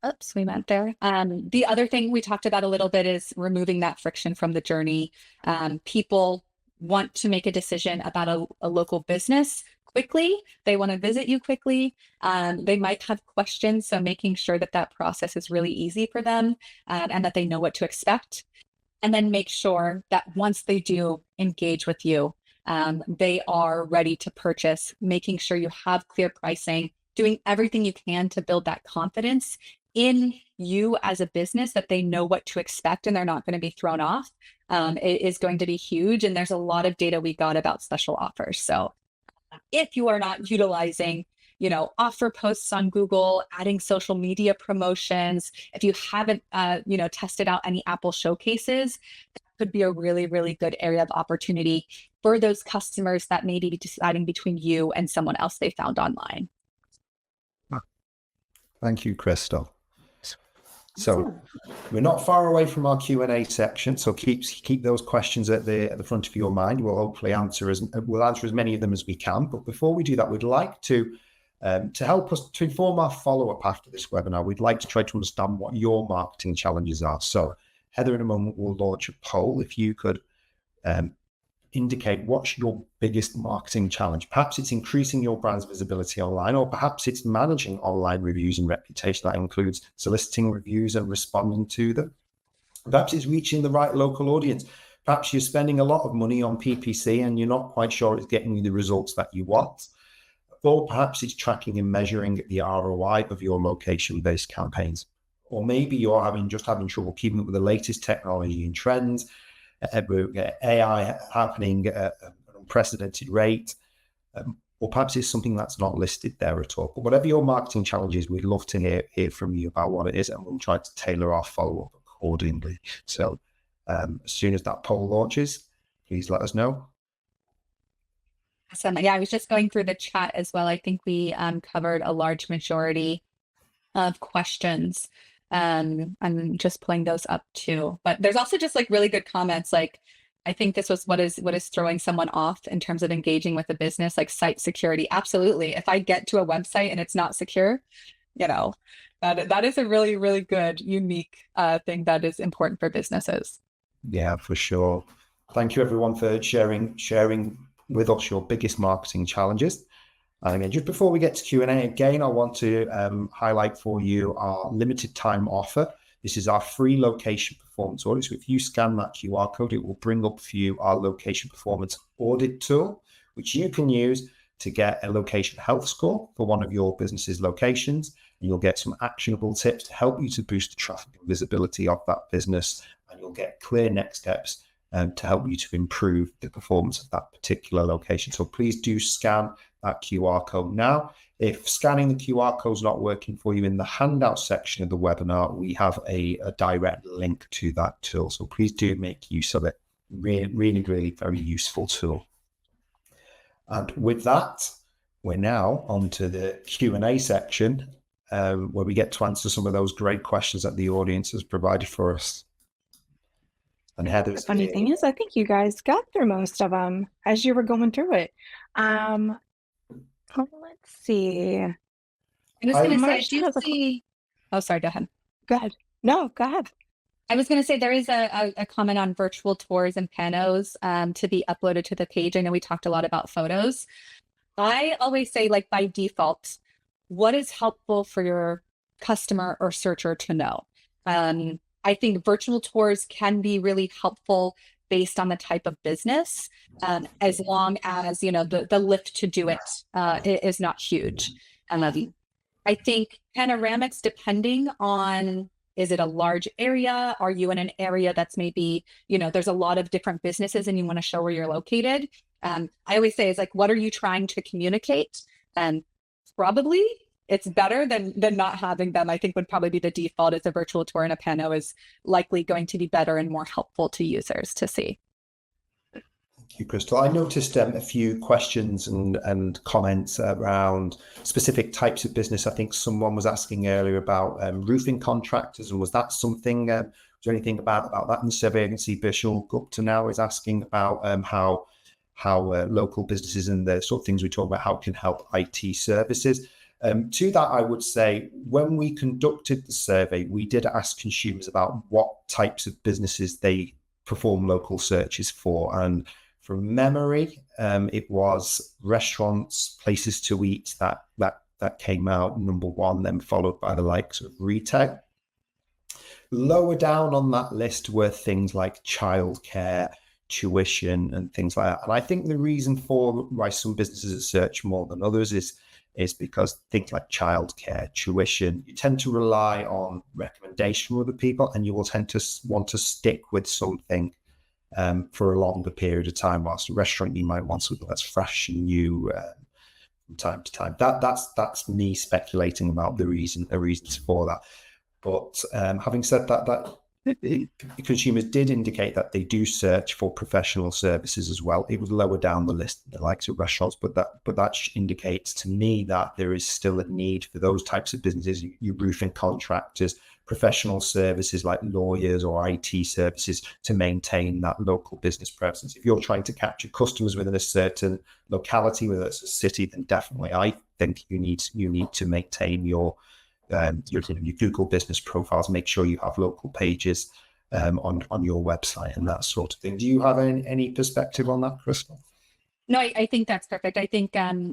Oops, we went there. The other thing we talked about a little bit is removing that friction from the journey. People want to make a decision about a local business quickly. They want to visit you quickly. They might have questions. So making sure that process is really easy for them and that they know what to expect. And then make sure that once they do engage with you, they are ready to purchase, making sure you have clear pricing, doing everything you can to build that confidence in you as a business that they know what to expect and they're not going to be thrown off. It is going to be huge. And there's a lot of data we got about special offers. So if you are not utilizing, offer posts on Google, adding social media promotions, if you haven't, tested out any Apple showcases, that could be a really, really good area of opportunity for those customers that may be deciding between you and someone else they found online. Thank you, Crystal. So we're not far away from our Q&A section, so keep those questions at the front of your mind. We'll hopefully answer as many of them as we can. But before we do that, we'd like to help us to inform our follow-up after this webinar. We'd like to try to understand what your marketing challenges are. So Heather, in a moment, will launch a poll. If you could indicate what's your biggest marketing challenge. Perhaps it's increasing your brand's visibility online, or perhaps it's managing online reviews and reputation. That includes soliciting reviews and responding to them. Perhaps it's reaching the right local audience. Perhaps you're spending a lot of money on PPC and you're not quite sure it's getting you the results that you want. Or perhaps it's tracking and measuring the ROI of your location-based campaigns. Or maybe you're having trouble keeping up with the latest technology and trends, AI happening at an unprecedented rate, or perhaps it's something that's not listed there at all. But whatever your marketing challenge is, we'd love to hear from you about what it is, and we'll try to tailor our follow-up accordingly. So as soon as that poll launches, please let us know. Awesome. Yeah, I was just going through the chat as well. I think we covered a large majority of questions. I'm just pulling those up too. But there's also just like really good comments. Like, I think this was what is throwing someone off in terms of engaging with the business, like site security. Absolutely. If I get to a website and it's not secure, that is a really, really good, unique thing that is important for businesses. Yeah, for sure. Thank you everyone for sharing with us your biggest marketing challenges. And again, just before we get to Q&A, again, I want to highlight for you our limited time offer. This is our free location performance audit. So if you scan that QR code, it will bring up for you our location performance audit tool, which you can use to get a location health score for one of your business's locations. And you'll get some actionable tips to help you to boost the traffic and visibility of that business. And you'll get clear next steps to help you to improve the performance of that particular location. So please do scan that QR code now. If scanning the QR code is not working for you, in the handout section of the webinar, we have a direct link to that tool. So please do make use of it. Really, really very useful tool. And with that, we're now on to the Q&A section, where we get to answer some of those great questions that the audience has provided for us. And Heather, the funny thing is, I think you guys got through most of them as you were going through it. Let's see. I was going to say, Marcia do you see... Oh, sorry, go ahead. Go ahead. No, go ahead. I was going to say there is a comment on virtual tours and panos to be uploaded to the page. I know we talked a lot about photos. I always say, like, by default, what is helpful for your customer or searcher to know? I think virtual tours can be really helpful based on the type of business, as long as, the lift to do it is not huge. I think panoramics, depending on, is it a large area? Are you in an area that's maybe, there's a lot of different businesses and you want to show where you're located? I always say, it's like, what are you trying to communicate? Probably it's better than not having them. I think would probably be the default, is a virtual tour, and a pano is likely going to be better and more helpful to users to see. Thank you, Crystal. I noticed a few questions and comments around specific types of business. I think someone was asking earlier about roofing contractors, and was that something, was there anything about that in the survey? I can see Bishal Gupta now is asking about how local businesses and the sort of things we talk about, how it can help IT services. To that, I would say, when we conducted the survey, we did ask consumers about what types of businesses they perform local searches for. And from memory, it was restaurants, places to eat that came out number one, then followed by the likes of retail. Lower down on that list were things like childcare, tuition, and things like that. And I think the reason for why some businesses search more than others is because things like childcare, tuition, you tend to rely on recommendation from other people, and you will tend to want to stick with something for a longer period of time. Whilst a restaurant, you might want something that's fresh and new from time to time. That's me speculating about the reasons for that. But having said that consumers did indicate that they do search for professional services as well. It was lower down the list, the likes of restaurants, but that indicates to me that there is still a need for those types of businesses, your roofing contractors, professional services like lawyers or IT services, to maintain that local business presence. If you're trying to capture customers within a certain locality, whether it's a city, then definitely I think you need to maintain your Google business profiles. Make sure you have local pages on your website and that sort of thing. Do you have any perspective on that, Crystal? No, I think that's perfect. I think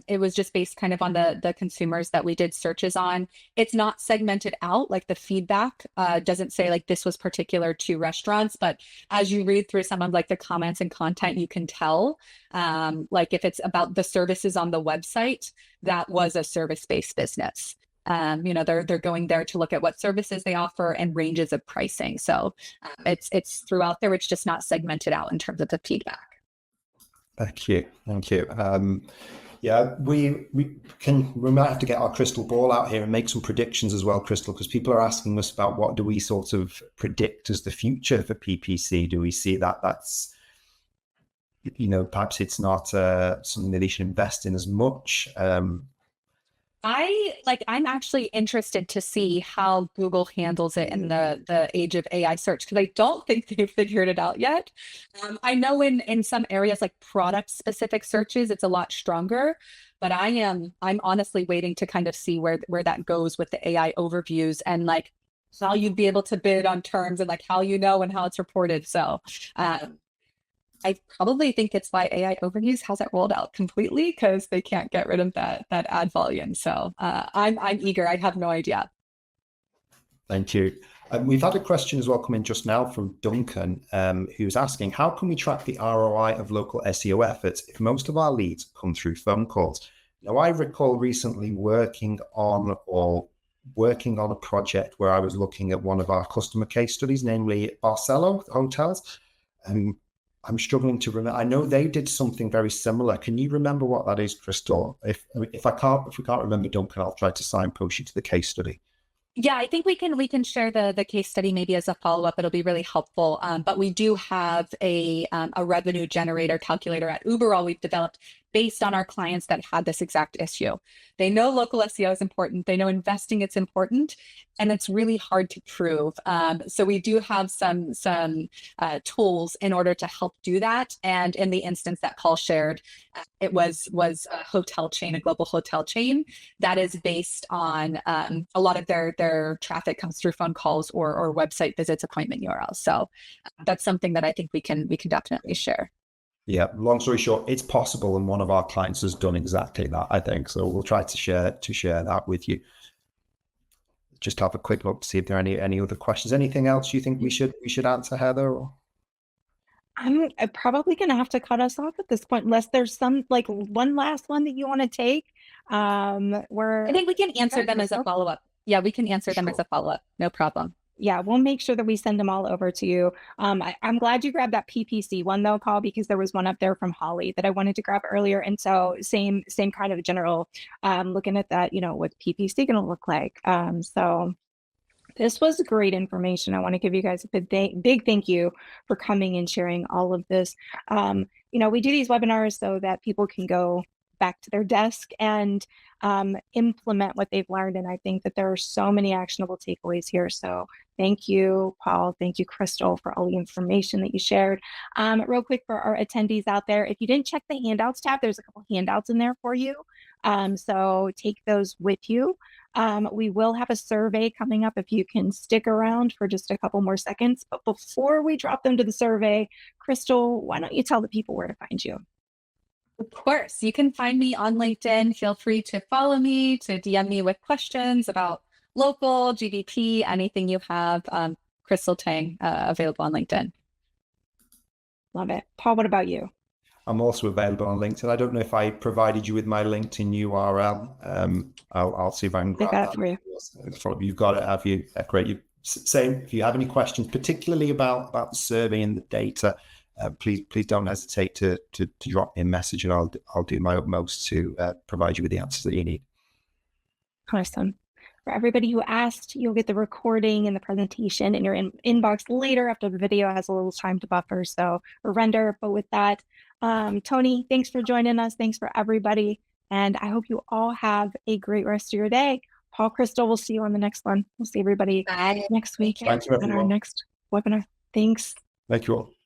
it was just based kind of on the consumers that we did searches on. It's not segmented out, like the feedback doesn't say like this was particular to restaurants, but as you read through some of like the comments and content, you can tell like if it's about the services on the website, that was a service-based business. They're going there to look at what services they offer and ranges of pricing. So it's throughout there. It's just not segmented out in terms of the feedback. Thank you. Yeah, we might have to get our crystal ball out here and make some predictions as well, Crystal, because people are asking us about what do we sort of predict as the future for PPC. Do we see that's, perhaps it's not something that they should invest in as much? I'm actually interested to see how Google handles it in the age of AI search, because I don't think they've figured it out yet. I know in some areas like product specific searches, it's a lot stronger, but I'm honestly waiting to kind of see where that goes with the AI overviews and like how you'd be able to bid on terms and like how and how it's reported. So I probably think it's why AI overviews hasn't rolled out completely, because they can't get rid of that ad volume. So I'm eager. I have no idea. Thank you. We've had a question as well come in just now from Duncan, who's asking, how can we track the ROI of local SEO efforts if most of our leads come through phone calls? Now, I recall recently working on a project where I was looking at one of our customer case studies, namely Barcelo Hotels. I'm struggling to remember. I know they did something very similar. Can you remember what that is, Crystal? If we can't remember, Duncan, I'll try to signpost you to the case study. Yeah, I think we can share the case study maybe as a follow-up. It'll be really helpful. But we do have a revenue generator calculator at Uberall we've developed based on our clients that had this exact issue. They know local SEO is important. They know investing it's important, and it's really hard to prove. So we do have some tools in order to help do that. And in the instance that Paul shared, it was a hotel chain, a global hotel chain that is based on a lot of their traffic comes through phone calls or website visits, appointment URLs. So that's something that I think we can definitely share. Yeah, long story short, it's possible, and one of our clients has done exactly that, I think. So we'll try to share that with you. Just have a quick look to see if there are any other questions. Anything else you think we should answer, Heather? Or? I'm probably going to have to cut us off at this point, unless there's some like one last one that you want to take. Where I think we can answer them as a follow-up. Yeah, we can answer them as a follow-up. No problem. Yeah, we'll make sure that we send them all over to you. I'm glad you grabbed that PPC one though, Paul, because there was one up there from Holly that I wanted to grab earlier. And so same kind of general looking at that, what's PPC going to look like. So this was great information. I want to give you guys a big thank you for coming and sharing all of this. We do these webinars so that people can go back to their desk and implement what they've learned. And I think that there are so many actionable takeaways here. So thank you, Paul. Thank you, Crystal, for all the information that you shared. Real quick for our attendees out there, if you didn't check the handouts tab, there's a couple handouts in there for you. So take those with you. We will have a survey coming up if you can stick around for just a couple more seconds. But before we drop them to the survey, Crystal, why don't you tell the people where to find you? Of course, you can find me on LinkedIn. Feel free to follow me, to DM me with questions about local, GDP, anything you have. Crystal Tang, available on LinkedIn. Love it. Paul, what about you? I'm also available on LinkedIn. I don't know if I provided you with my LinkedIn URL. I'll see if I can grab that for you. You've got it, have you? Great. Same. If you have any questions, particularly about the survey and the data, please don't hesitate to drop me a message, and I'll do my utmost to provide you with the answers that you need. Awesome. For everybody who asked, you'll get the recording and the presentation in your inbox later after the video has a little time to buffer, or render. But with that, Tony, thanks for joining us. Thanks for everybody. And I hope you all have a great rest of your day. Paul, Crystal, we'll see you on the next one. We'll see everybody next week Thank you, at our everyone. next webinar. Thanks. Thank you all.